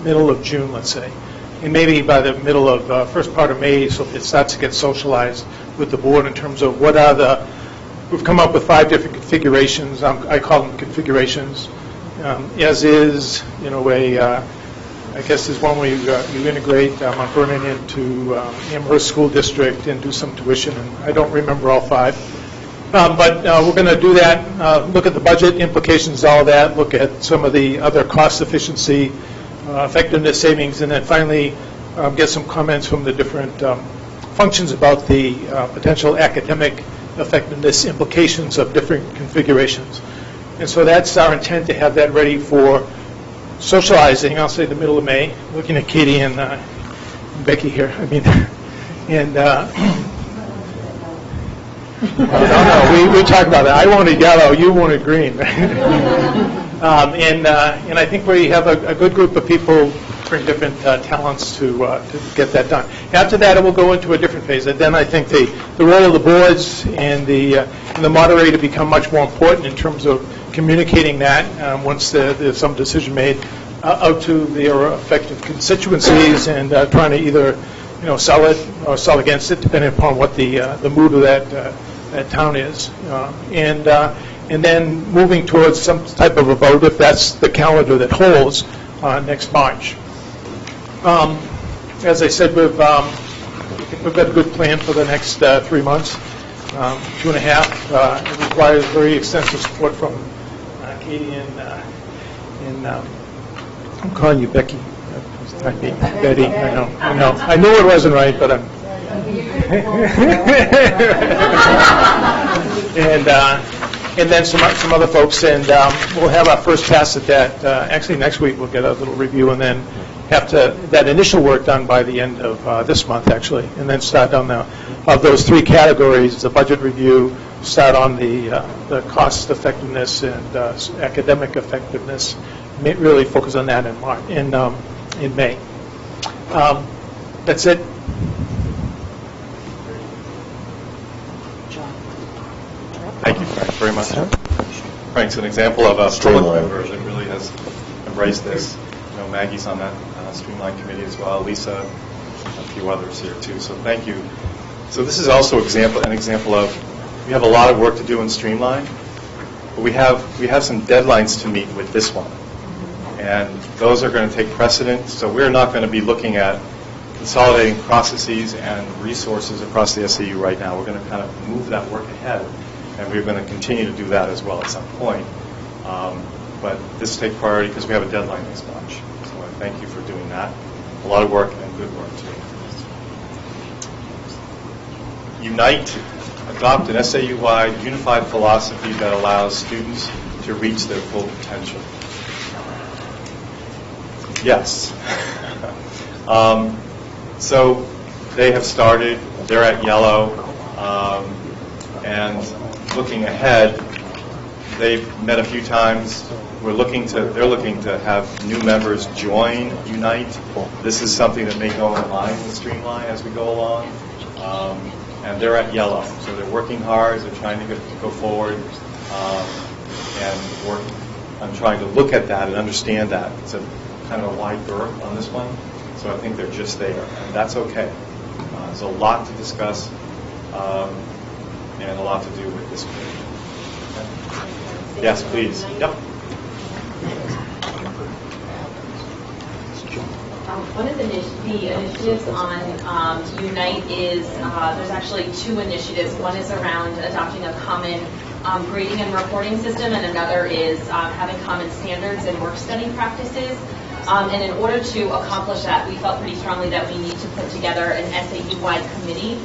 middle of June, let's say. And maybe by the middle of first part of May, so it starts to get socialized with the board in terms of what are the, we've come up with 5 different configurations. I call them configurations. As is, I guess there's one where you integrate Mount Vernon into Amherst School District and do some tuition, and I don't remember all 5. But we're going to do that, look at the budget implications, all of that, look at some of the other cost efficiency, effectiveness savings, and then finally get some comments from the different functions about the potential academic effectiveness implications of different configurations. And so that's our intent, to have that ready for socializing, I'll say the middle of May, looking at Katie and Becky here. And no, we talked about that. I wanted yellow, you wanted green. And I think we have a good group of people bring different talents to get that done. After that, it will go into a different phase. And then I think the role of the boards and the moderator become much more important in terms of communicating that once there's some decision made out to their effective constituencies, and trying to either sell it or sell against it, depending upon what the mood of that town is. And then moving towards some type of a vote, if that's the calendar that holds, next March. As I said, we've got a good plan for the next 3 months, 2.5. It requires very extensive support from Katie and I'm calling you Becky. Betty, I know. I knew it wasn't right, but I'm... And then some other folks, and we'll have our first pass at that. Actually, next week we'll get a little review, and then have that initial work done by the end of this month, actually, and then start on of those 3 categories: the budget review, start on the cost effectiveness and academic effectiveness. Really focus on that in May. That's it. Thank you, Frank, very much. Frank's an example of a public member that really has embraced this. Maggie's on that Streamline committee as well, Lisa, a few others here too, so thank you. So this is also an example of, we have a lot of work to do in Streamline, but we have some deadlines to meet with this one, and those are going to take precedence. So we're not going to be looking at consolidating processes and resources across the SAU right now. We're going to kind of move that work ahead, and we're going to continue to do that as well at some point. But this takes priority because we have a deadline next March. So I thank you for doing that. A lot of work and good work too. Unite, adopt an SAU-wide unified philosophy that allows students to reach their full potential. Yes. So they have started. They're at yellow, and looking ahead, they've met a few times. They're looking to have new members join Unite. This is something that may go in line with Streamline as we go along. And they're at yellow, so they're working hard. They're trying to go forward and work on trying to look at that and understand that. It's a kind of a wide berth on this one, so I think they're just there, and that's okay. There's a lot to discuss and a lot to do with this committee. Okay. Yes, please. Yep. One of the initiatives on Unite is, there's actually 2 initiatives. One is around adopting a common grading and reporting system, and another is having common standards and work study practices. And in order to accomplish that, we felt pretty strongly that we need to put together an SAU-wide committee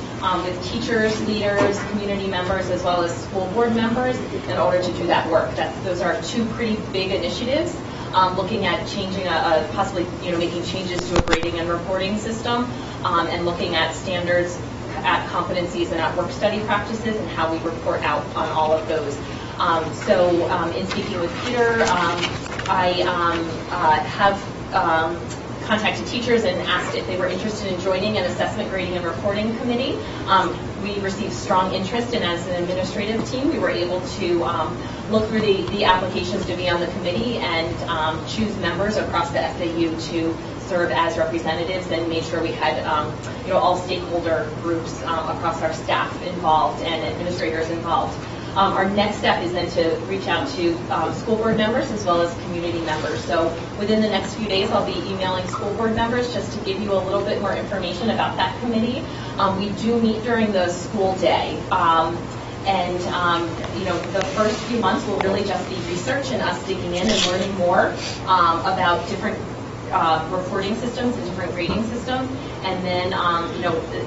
with teachers, leaders, community members, as well as school board members in order to do that work. Those are two pretty big initiatives, looking at changing possibly making changes to a grading and reporting system, and looking at standards, at competencies, and at work study practices, and how we report out on all of those. So in speaking with Peter, I have contacted teachers and asked if they were interested in joining an assessment, grading, and reporting committee. We received strong interest, and as an administrative team, we were able to look through the applications to be on the committee and choose members across the SAU to serve as representatives, and made sure we had all stakeholder groups across our staff involved and administrators involved. Our next step is then to reach out to school board members as well as community members. So within the next few days, I'll be emailing school board members just to give you a little bit more information about that committee. We do meet during the school day. The first few months will really just be research and us digging in and learning more about different reporting systems and different grading systems, and then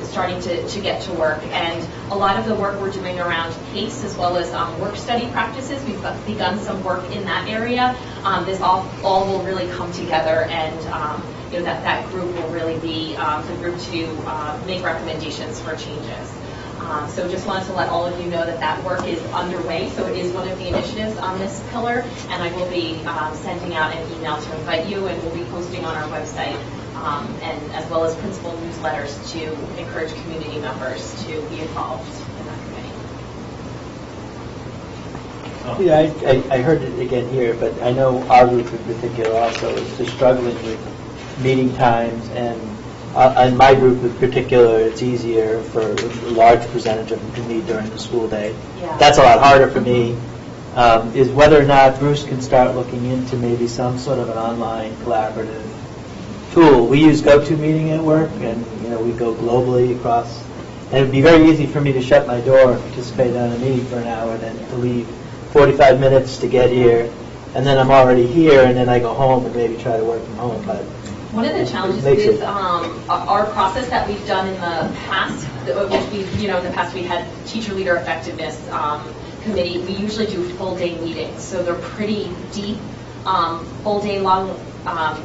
starting to get to work. And a lot of the work we're doing around PACE as well as work study practices, we've begun some work in that area. This all will really come together, and that group will really be the group to make recommendations for changes. So just wanted to let all of you know that work is underway. So it is one of the initiatives on this pillar, and I will be sending out an email to invite you, and we'll be posting on our website, and as well as principal newsletters to encourage community members to be involved in that committee. Yeah, I heard it again here, but I know our group in particular also is just struggling with meeting times, and in my group in particular, it's easier for a large percentage of them to meet during the school day. Yeah. That's a lot harder for me, is whether or not Bruce can start looking into maybe some sort of an online collaborative tool. We use GoToMeeting at work, and we go globally across. And it would be very easy for me to shut my door and participate in a meeting for an hour, then to leave 45 minutes to get here, and then I'm already here, and then I go home and maybe try to work from home. But one of the challenges with our process that we've done in the past, which in the past we had teacher leader effectiveness committee, we usually do full day meetings. So they're pretty deep, full day long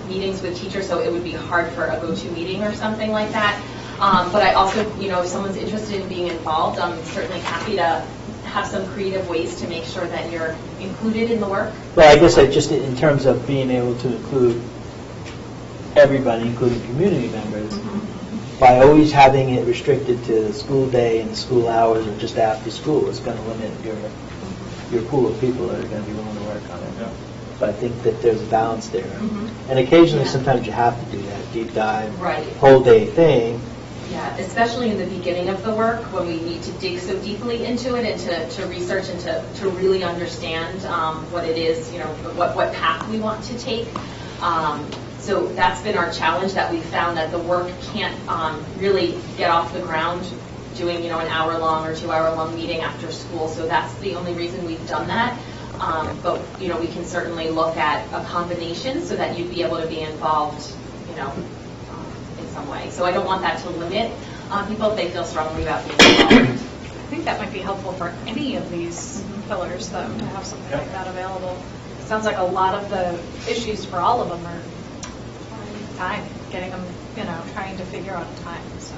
meetings with teachers, so it would be hard for a GoToMeeting or something like that. But I also, if someone's interested in being involved, I'm certainly happy to have some creative ways to make sure that you're included in the work. Well, I guess just in terms of being able to include everybody, including community members, by always having it restricted to the school day and the school hours or just after school, it's going to limit your pool of people that are going to be willing to work on it. Yeah. But I think that there's a balance there. And occasionally, sometimes you have to do that deep dive, whole day thing. Yeah, especially in the beginning of the work when we need to dig so deeply into it and to research and to really understand what it is, what path we want to take. So that's been our challenge, that we found that the work can't really get off the ground doing, an hour-long or 2-hour-long meeting after school. So that's the only reason we've done that. But, we can certainly look at a combination so that you'd be able to be involved, in some way. So I don't want that to limit people if they feel strongly about being involved. I think that might be helpful for any of these pillars, though, to have something like that available. It sounds like a lot of the issues for all of them are time, getting them, trying to figure out time. So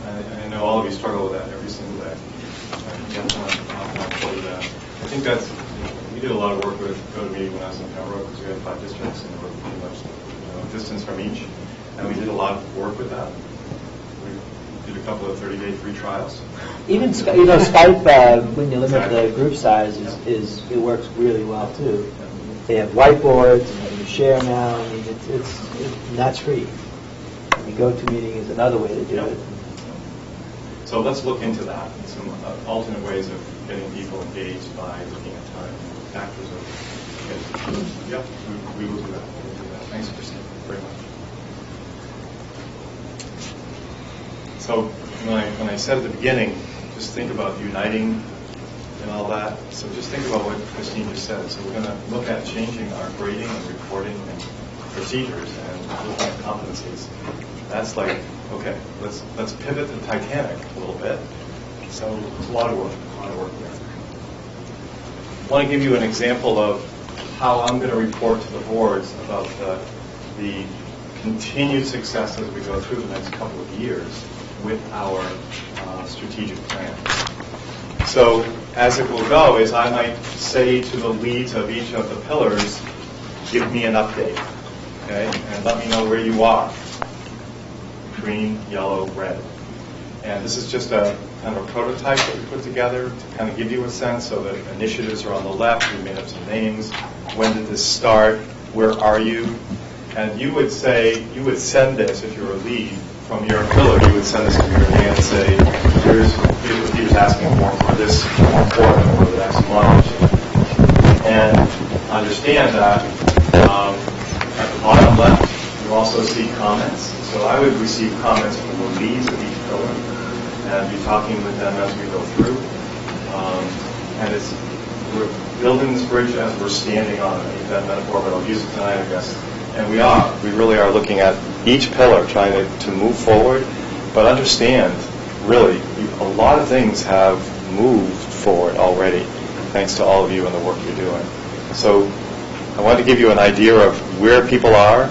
I know all of you struggle with that every single day. I think that's, we did a lot of work with GoToMeeting when I was in Pembroke, because we had 5 districts and we were pretty much distance from each, and we did a lot of work with that. We did a couple of 30-day free trials. Even Skype, when you limit the group size, it works really well too. They have whiteboards and you share now. I mean, that's free. GoToMeeting is another way to do it. So let's look into that and some alternate ways of getting people engaged by looking at time factors of. Yeah, we will do that. Thanks, Christine, very much. So when I said at the beginning, just think about uniting and all that. So just think about what Christine just said. So we're going to look at changing our grading and reporting and procedures and looking at competencies. That's like, okay, let's pivot the Titanic a little bit. So it's a lot of work there. I want to give you an example of how I'm going to report to the boards about the continued success as we go through the next couple of years with our strategic plan. So as it will go is I might say to the leads of each of the pillars, give me an update, okay, and let me know where you are. Green, yellow, red. And this is just a kind of a prototype that we put together to kind of give you a sense. So the initiatives are on the left. We made up some names. When did this start? Where are you? And you would say, you would send this, if you're a lead, from your pillar, you would send this to your lead and say, here's what he was asking for this report or the next month. And understand that at the bottom left, you also see comments. So I would receive comments from the leads of each pillar and be talking with them as we go through. And we're building this bridge as we're standing on it. I use that metaphor, but I'll use it tonight, I guess. And we really are looking at each pillar, trying to move forward, but understand, really, a lot of things have moved forward already, thanks to all of you and the work you're doing. So I wanted to give you an idea of where people are.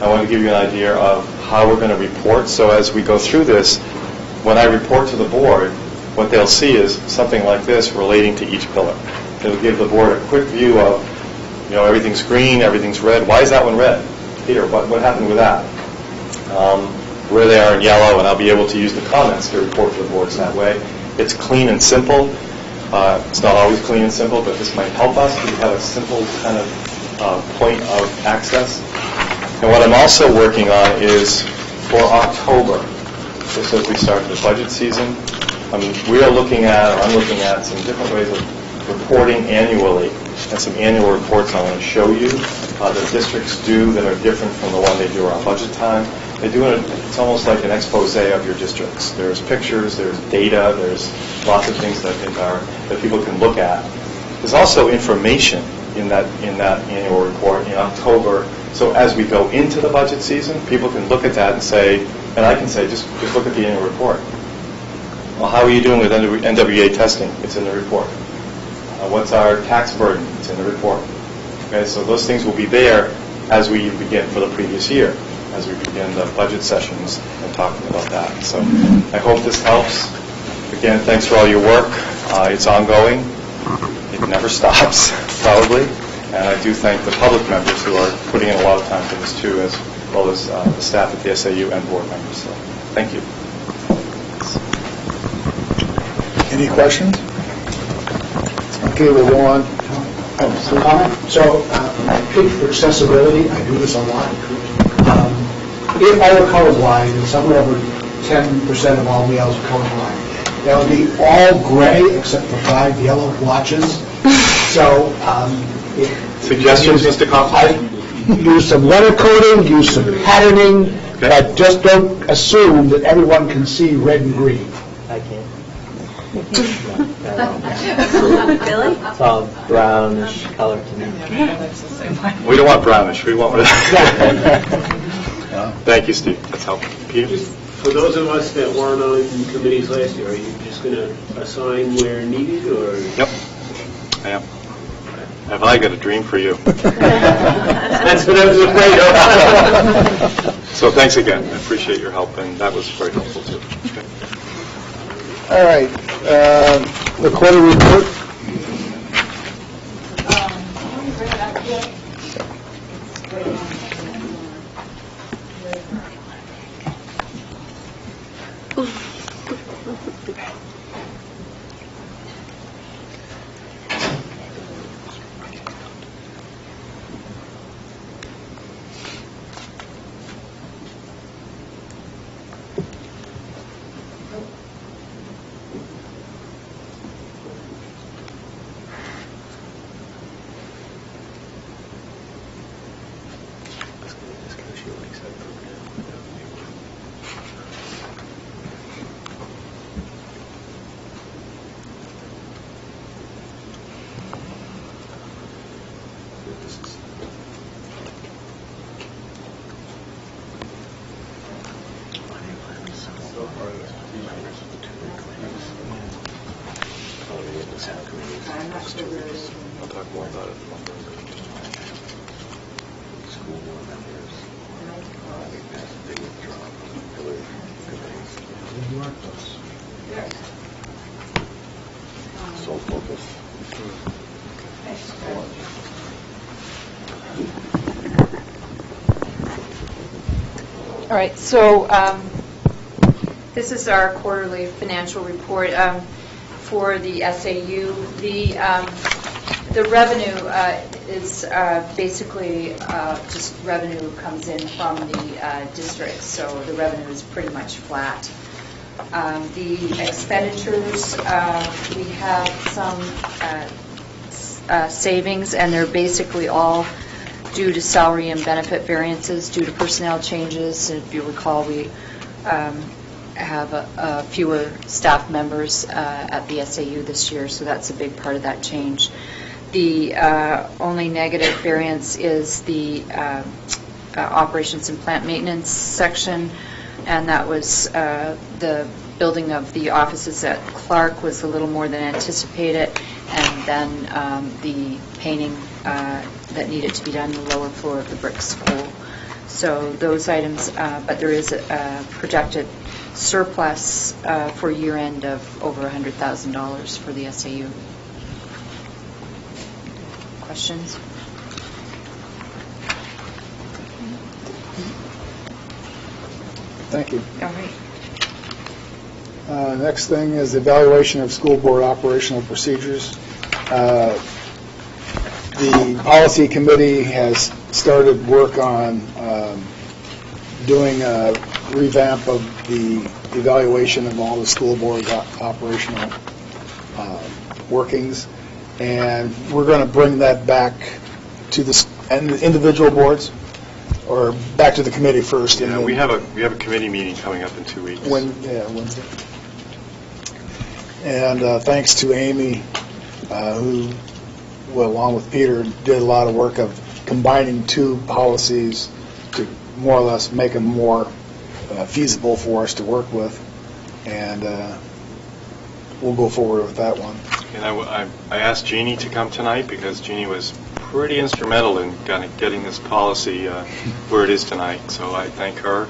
I want to give you an idea of how we're going to report. So as we go through this, when I report to the board, what they'll see is something like this relating to each pillar. It'll give the board a quick view of, everything's green, everything's red. Why is that one red? Peter, what happened with that? Where they are in yellow, and I'll be able to use the comments to report to the boards that way. It's clean and simple. It's not always clean and simple, but this might help us to have a simple kind of point of access. And what I'm also working on is for October, just as we start the budget season, I'm looking at some different ways of reporting annually, and some annual reports I want to show you that districts do that are different from the one they do around budget time. They do it, it's almost like an expose of your districts. There's pictures, there's data, there's lots of things that I think that people can look at. There's also information in that annual report in October. So as we go into the budget season, people can look at that and say, and I can say, just look at the annual report. Well, how are you doing with NWA testing? It's in the report. What's our tax burden? It's in the report. Okay, so those things will be there as we begin for the previous year, as we begin the budget sessions and talking about that. So I hope this helps. Again, thanks for all your work. It's ongoing. It never stops, probably. And I do thank the public members who are putting in a lot of time for this too, as well as the staff at the SAU and board members. So thank you. Any questions? Okay, we'll go on. Comment. So, for accessibility, I do this a lot. If I were colorblind and somewhere over 10% of all males are colorblind, that would be all gray except for 5 yellow blotches. So, suggestions, Mr. Coughlin? Use some letter coding, use some patterning, but just don't assume that everyone can see red and green. I can't. Really? It's all brownish color to me. We don't want brownish. We want red. Thank you, Steve. That's helpful. Peter? For those of us that weren't on committees last year, are you just going to assign where needed, or? Yep, I am. Have I got a dream for you? That's what I was afraid of. So thanks again. I appreciate your help, and that was very helpful too. Okay. All right, the quarter report. I'm not sure where it is. I'll talk more about it. School board members. I think that's the biggest drop. There. So focused. All right, so this is our quarterly financial report for the SAU. The revenue is basically just revenue comes in from the district, so the revenue is pretty much flat. The expenditures, we have some savings, and they're basically all due to salary and benefit variances, due to personnel changes. If you recall, we have fewer staff members at the SAU this year, so that's a big part of that change. The only negative variance is the operations and plant maintenance section, and that was the building of the offices at Clark was a little more than anticipated, and then the painting that needed to be done in the lower floor of the brick school. So those items, but there is a projected surplus for year end of over $100,000 for the SAU. Questions? Thank you. All right. Next thing is evaluation of school board operational procedures. The policy committee has started work on doing a revamp of the evaluation of all the school board operational workings, and we're going to bring that back to the individual boards, or back to the committee first. Yeah, we have a committee meeting coming up in 2 weeks. Wednesday. And thanks to Amy, who, along with Peter, did a lot of work of combining two policies to more or less make them more feasible for us to work with, and we'll go forward with that one. And I asked Jeannie to come tonight because Jeannie was pretty instrumental in kind of getting this policy where it is tonight, so I thank her.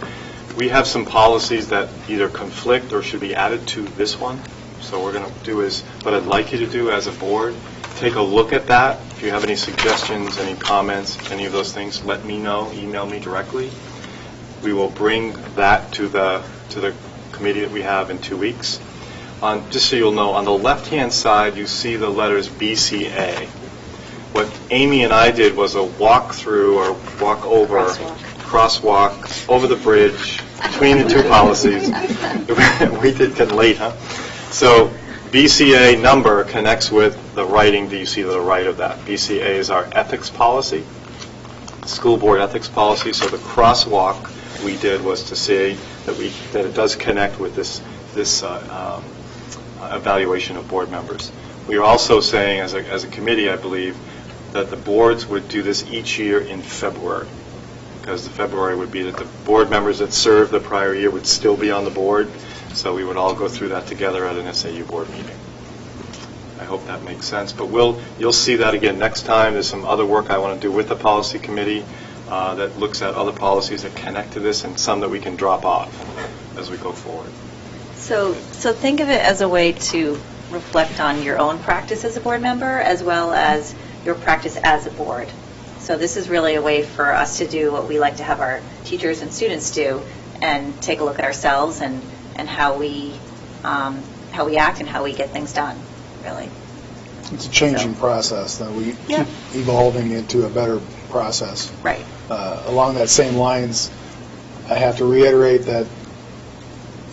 We have some policies that either conflict or should be added to this one, so what we're going to do is, what I'd like you to do as a board, take a look at that. If you have any suggestions, any comments, any of those things, let me know, email me directly. We will bring that to the committee that we have in 2 weeks. Just so you'll know, on the left-hand side, you see the letters BCA. What Amy and I did was a walk-through or crosswalk over the bridge between the two policies. We did get late, huh? So BCA number connects with the writing that you see to the right of that. BCA is our ethics policy, school board ethics policy. So the crosswalk we did was to say that it does connect with this evaluation of board members. We are also saying, as a committee, I believe, that the boards would do this each year in February, because the February would be that the board members that served the prior year would still be on the board, so we would all go through that together at an SAU board meeting. I hope that makes sense, but you'll see that again next time. There's some other work I want to do with the policy committee that looks at other policies that connect to this, and some that we can drop off as we go forward. So think of it as a way to reflect on your own practice as a board member, as well as your practice as a board. So this is really a way for us to do what we like to have our teachers and students do, and take a look at ourselves and how we act and how we get things done, really. It's a changing process that we keep evolving into a better process. Right. Along that same lines, I have to reiterate that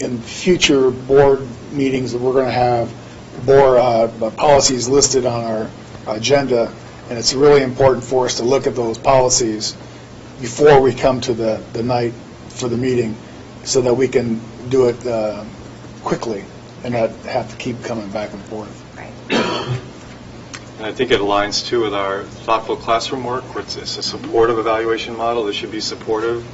in future board meetings that we're going to have more policies listed on our agenda, and it's really important for us to look at those policies before we come to the night for the meeting, so that we can do it quickly and not have to keep coming back and forth. Right. And I think it aligns too with our thoughtful classroom work, where it's a supportive evaluation model. It should be supportive.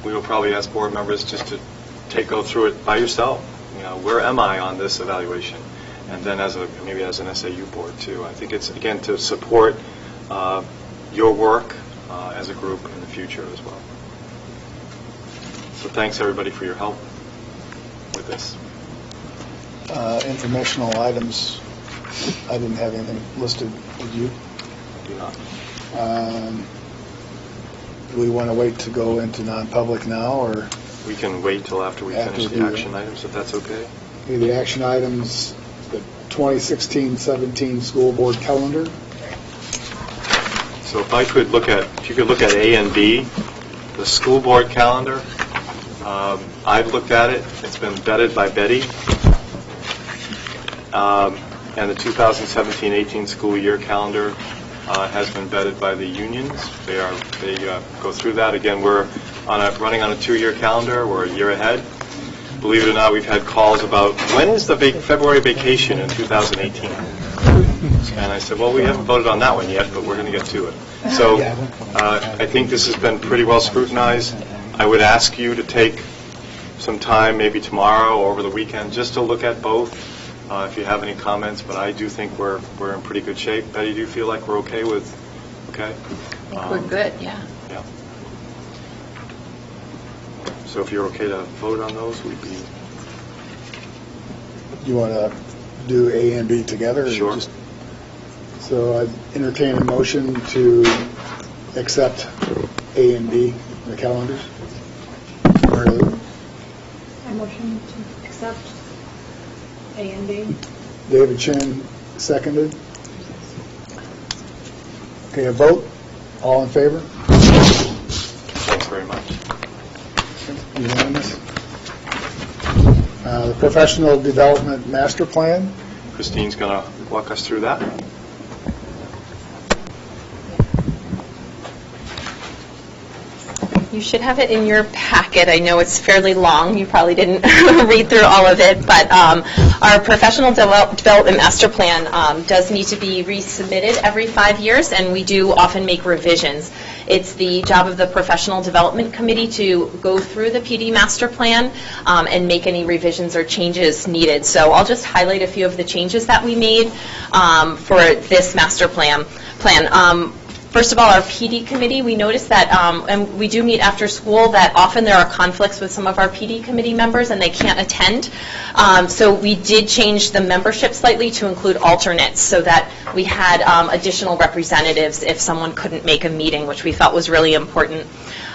We will probably ask board members just to go through it by yourself. You know, where am I on this evaluation? and then maybe as an SAU board too. I think it's, again, to support your work as a group in the future as well. So thanks everybody for your help with this. Informational items, I didn't have anything listed. Did you? Do not. Do we want to wait to go into non-public now, or? We can wait till after we finish the action items, if that's okay. Okay, the action items, the 2016-17 school board calendar. So if you could look at A and B, the school board calendar, I've looked at it. It's been vetted by Betty. And the 2017-18 school year calendar has been vetted by the unions. They go through that. Again, we're running on a 2-year calendar. We're a year ahead. Believe it or not, we've had calls about when is the February vacation in 2018. And I said, well, we haven't voted on that one yet, but we're going to get to it. So I think this has been pretty well scrutinized. I would ask you to take some time, maybe tomorrow or over the weekend, just to look at both. If you have any comments, but I do think we're in pretty good shape. Betty, do you feel like we're okay with? Okay. I think we're good. Yeah. Yeah. So if you're okay to vote on those, we'd be. You want to do A and B together? Or sure. So I entertain a motion to accept A and B, the calendars. I motion to accept A and B. David Chin seconded. Okay, a vote. All in favor? Thanks very much. Unanimous. The Professional Development Master Plan. Christine's going to walk us through that. You should have it in your packet. I know it's fairly long. You probably didn't read through all of it, but our Professional Development Master Plan does need to be resubmitted every 5 years, and we do often make revisions. It's the job of the Professional Development Committee to go through the PD Master Plan and make any revisions or changes needed. So I'll just highlight a few of the changes that we made for this master plan. First of all, our PD committee, we noticed that, and we do meet after school, that often there are conflicts with some of our PD committee members and they can't attend. So we did change the membership slightly to include alternates so that we had additional representatives if someone couldn't make a meeting, which we thought was really important.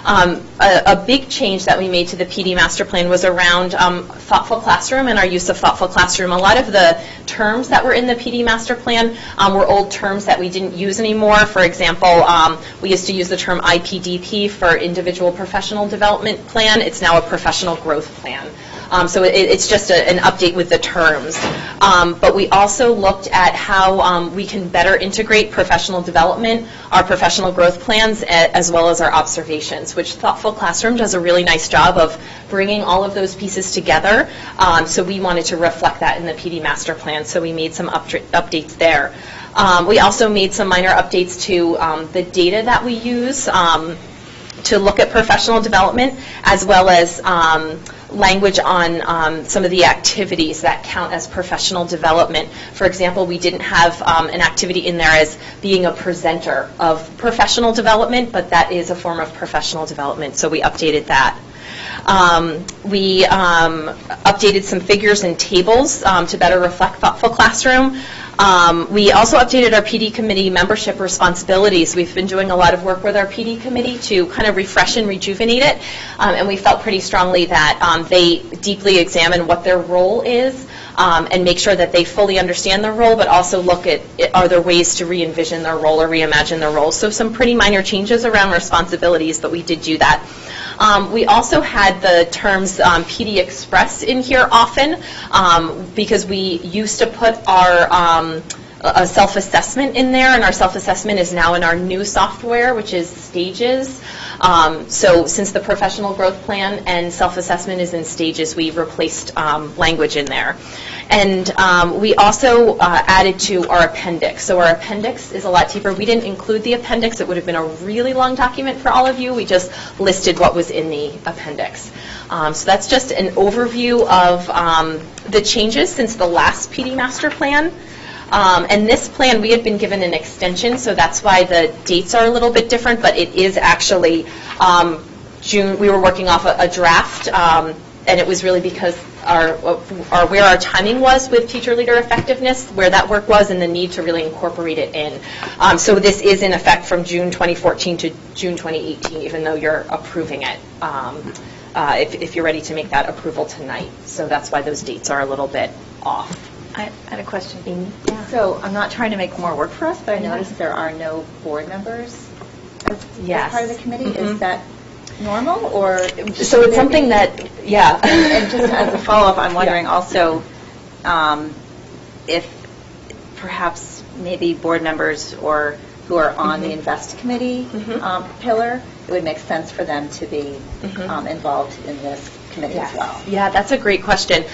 A big change that we made to the PD Master Plan was around Thoughtful Classroom and our use of Thoughtful Classroom. A lot of the terms that were in the PD Master Plan were old terms that we didn't use anymore. For example, we used to use the term IPDP for Individual Professional Development Plan. It's now a Professional Growth Plan. So it's just an update with the terms. But we also looked at how we can better integrate professional development, our professional growth plans, as well as our observations, which Thoughtful Classroom does a really nice job of bringing all of those pieces together. So we wanted to reflect that in the PD Master Plan, so we made some updates there. We also made some minor updates to the data that we use to look at professional development, as well as language on some of the activities that count as professional development. For example, we didn't have an activity in there as being a presenter of professional development, but that is a form of professional development, so we updated that. We updated some figures and tables to better reflect Thoughtful Classroom. We also updated our PD committee membership responsibilities. We've been doing a lot of work with our PD committee to kind of refresh and rejuvenate it, and we felt pretty strongly that they deeply examine what their role is and make sure that they fully understand their role, but also look at are there ways to re-envision their role or reimagine their role. So some pretty minor changes around responsibilities, but we did do that. We also had the terms PD Express in here often because we used to put our a self-assessment in there, and our self-assessment is now in our new software, which is Stages. So since the Professional Growth Plan and self-assessment is in Stages, we replaced language in there. And we also added to our appendix. So our appendix is a lot deeper. We didn't include the appendix. It would have been a really long document for all of you. We just listed what was in the appendix. So that's just an overview of the changes since the last PD master plan. And this plan, we had been given an extension, so that's why the dates are a little bit different, but it is actually June. We were working off a draft, and it was really because where our timing was with teacher leader effectiveness, where that work was, and the need to really incorporate it in. So this is in effect from June 2014 to June 2018, even though you're approving it, if you're ready to make that approval tonight. So that's why those dates are a little bit off. I had a question. Yeah. So I'm not trying to make more work for us, but I noticed there are no board members as part of the committee. Is that normal, or? So it's something that, yeah. And just as a follow-up, I'm wondering also if perhaps maybe board members or who are on the Invest Committee pillar, it would make sense for them to be involved in this committee as well. Yeah, that's a great question.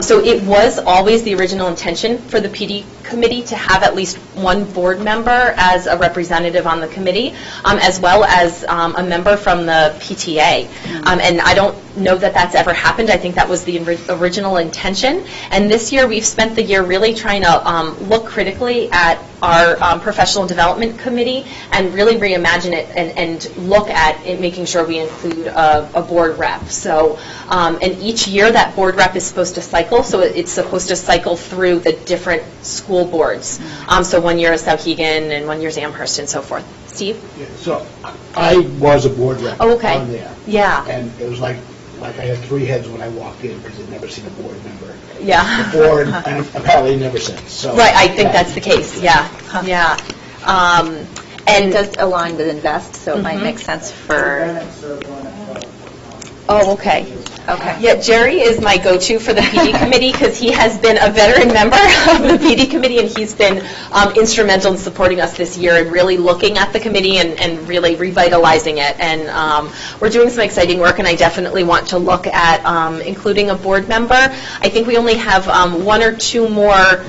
So it was always the original intention for the PD committee to have at least one board member as a representative on the committee, as well as a member from the PTA. And I don't know that that's ever happened. I think that was the original intention. And this year we've spent the year really trying to look critically at our professional development committee and really reimagine it and look at it, making sure we include a board rep. So, and each year that board rep is supposed to cycle, so it's supposed to cycle through the different school boards. So 1 year is Sauhegan and 1 year is Amherst and so forth. Steve? Yeah, so I was a board rep on there. Yeah. And it was like I had three heads when I walked in because I'd never seen a board member before, and apparently never since. So, right, I think that's the case, yeah. Yeah. And it does align with Invest, so it might make sense for... Oh, okay. Okay. Yeah, Jerry is my go-to for the PD committee because he has been a veteran member of the PD committee, and he's been instrumental in supporting us this year and really looking at the committee and really revitalizing it. And we're doing some exciting work, and I definitely want to look at including a board member. I think we only have 1 or 2 more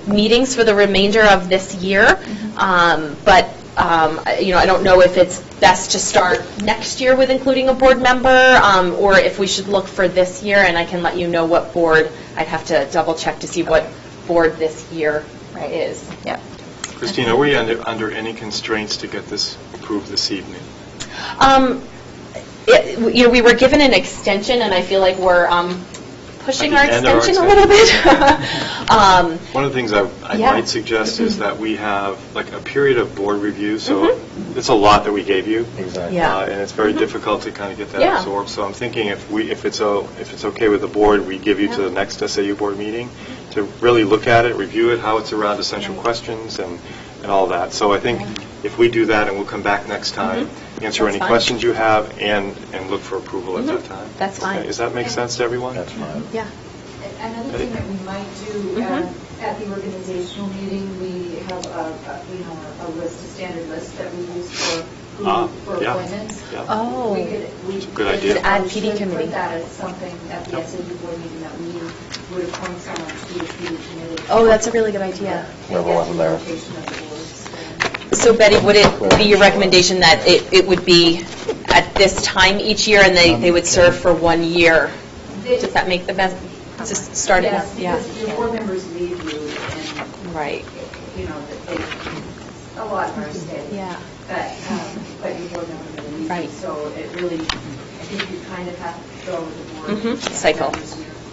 meetings for the remainder of this year, but I don't know if it's best to start next year with including a board member, or if we should look for this year, and I can let you know what board. I'd have to double check to see what board this year is. Yeah. Christine, are we under any constraints to get this approved this evening? We were given an extension, and I feel like we're pushing our extension a little bit. One of the things I might suggest is that we have like a period of board review. So it's a lot that we gave you, exactly, and it's very difficult to kind of get that absorbed. So I'm thinking if it's okay with the board, we give you to the next SAU board meeting to really look at it, review it, how it's around essential questions and all that. So I think if we do that, and we'll come back next time, answer any questions you have, and look for approval at that time. That's fine. Okay. Does that make sense to everyone? That's fine. Yeah. Another thing that we might do at the organizational meeting, we have a standard list that we use for appointments. Yeah. Oh, It's a good idea. Add PD committee. Put that as something at the SAU board meeting that we would appoint someone to the PD committee. Oh, that's a really good idea. Whoever wasn't there. So Betty, would it be your recommendation that it would be at this time each year, and they would serve for 1 year? Does that make the best? Just start it. Yes, because your board members leave you, and right. A lot of our stay. Yeah. But your board members leave you, so it really, I think you kind of have to go with the board cycle.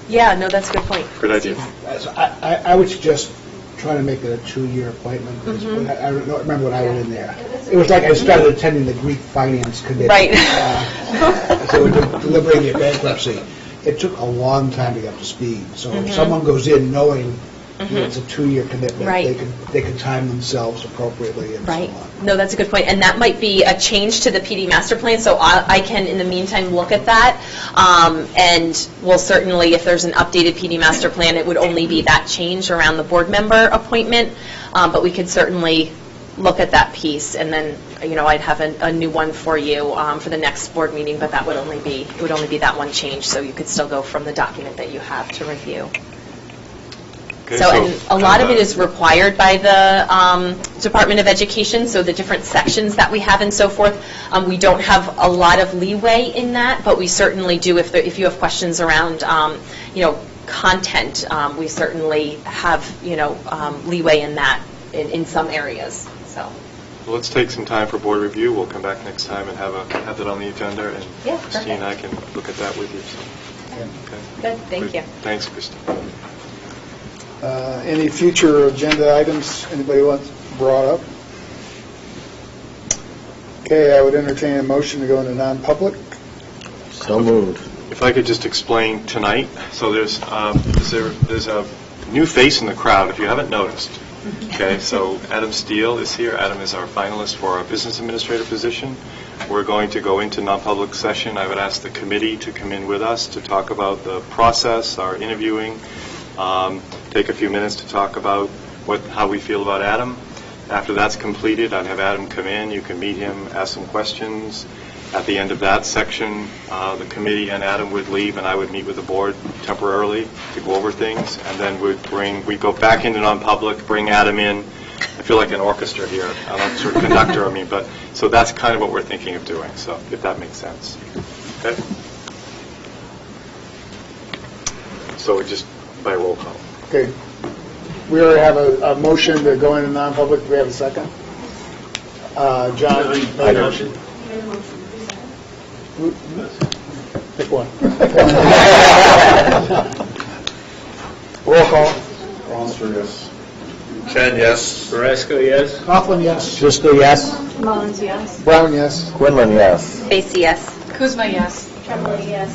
Yeah, no, that's a good point. Good idea. I would suggest trying to make it a 2-year appointment. I don't remember when I went in there. It was like I started attending the Greek finance committee. Right. So we were deliberating a bankruptcy. It took a long time to get up to speed. So if someone goes in knowing it's a 2-year commitment, they can time themselves appropriately and so on. No, that's a good point. And that might be a change to the PD master plan, so I can, in the meantime, look at that. And we'll certainly, if there's an updated PD master plan, it would only be that change around the board member appointment. But we could certainly look at that piece, and then, I'd have a new one for you for the next board meeting, but that would only be that one change, so you could still go from the document that you have to review. Okay, So, and a lot of it is required by the Department of Education, so the different sections that we have and so forth. We don't have a lot of leeway in that, but we certainly do, if you have questions around, content, we certainly have, leeway in that in some areas, so. Well, let's take some time for board review. We'll come back next time and have that on the agenda, and Yeah, Christine and I can look at that with you. So. Okay. Good, thank you. Thanks, Christine. Any future agenda items anybody wants brought up? Okay, I would entertain a motion to go into non-public. So moved. If I could just explain tonight, so there's a new face in the crowd, if you haven't noticed. Okay, so Adam Steele is here. Adam is our finalist for our business administrator position. We're going to go into non-public session. I would ask the committee to come in with us to talk about the process, our interviewing, take a few minutes to talk about how we feel about Adam. After that's completed, I'd have Adam come in. You can meet him, ask some questions. At the end of that section, the committee and Adam would leave, and I would meet with the board temporarily to go over things, and then we'd go back into non-public, bring Adam in. I feel like an orchestra here. I'm not sort of conductor, but so that's kind of what we're thinking of doing, so if that makes sense. Okay? So just by roll call. Okay. We already have a motion to go into non-public. Do we have a second? John? I motion. Pick one. Roll call. Ronster, yes. Chen, yes. Maresco, yes. Coughlin, yes. Driscoll, yes? Mullins, yes. Brown, yes. Quinlan, yes. Stacy, yes. Kuzma, yes. Tremblay, yes.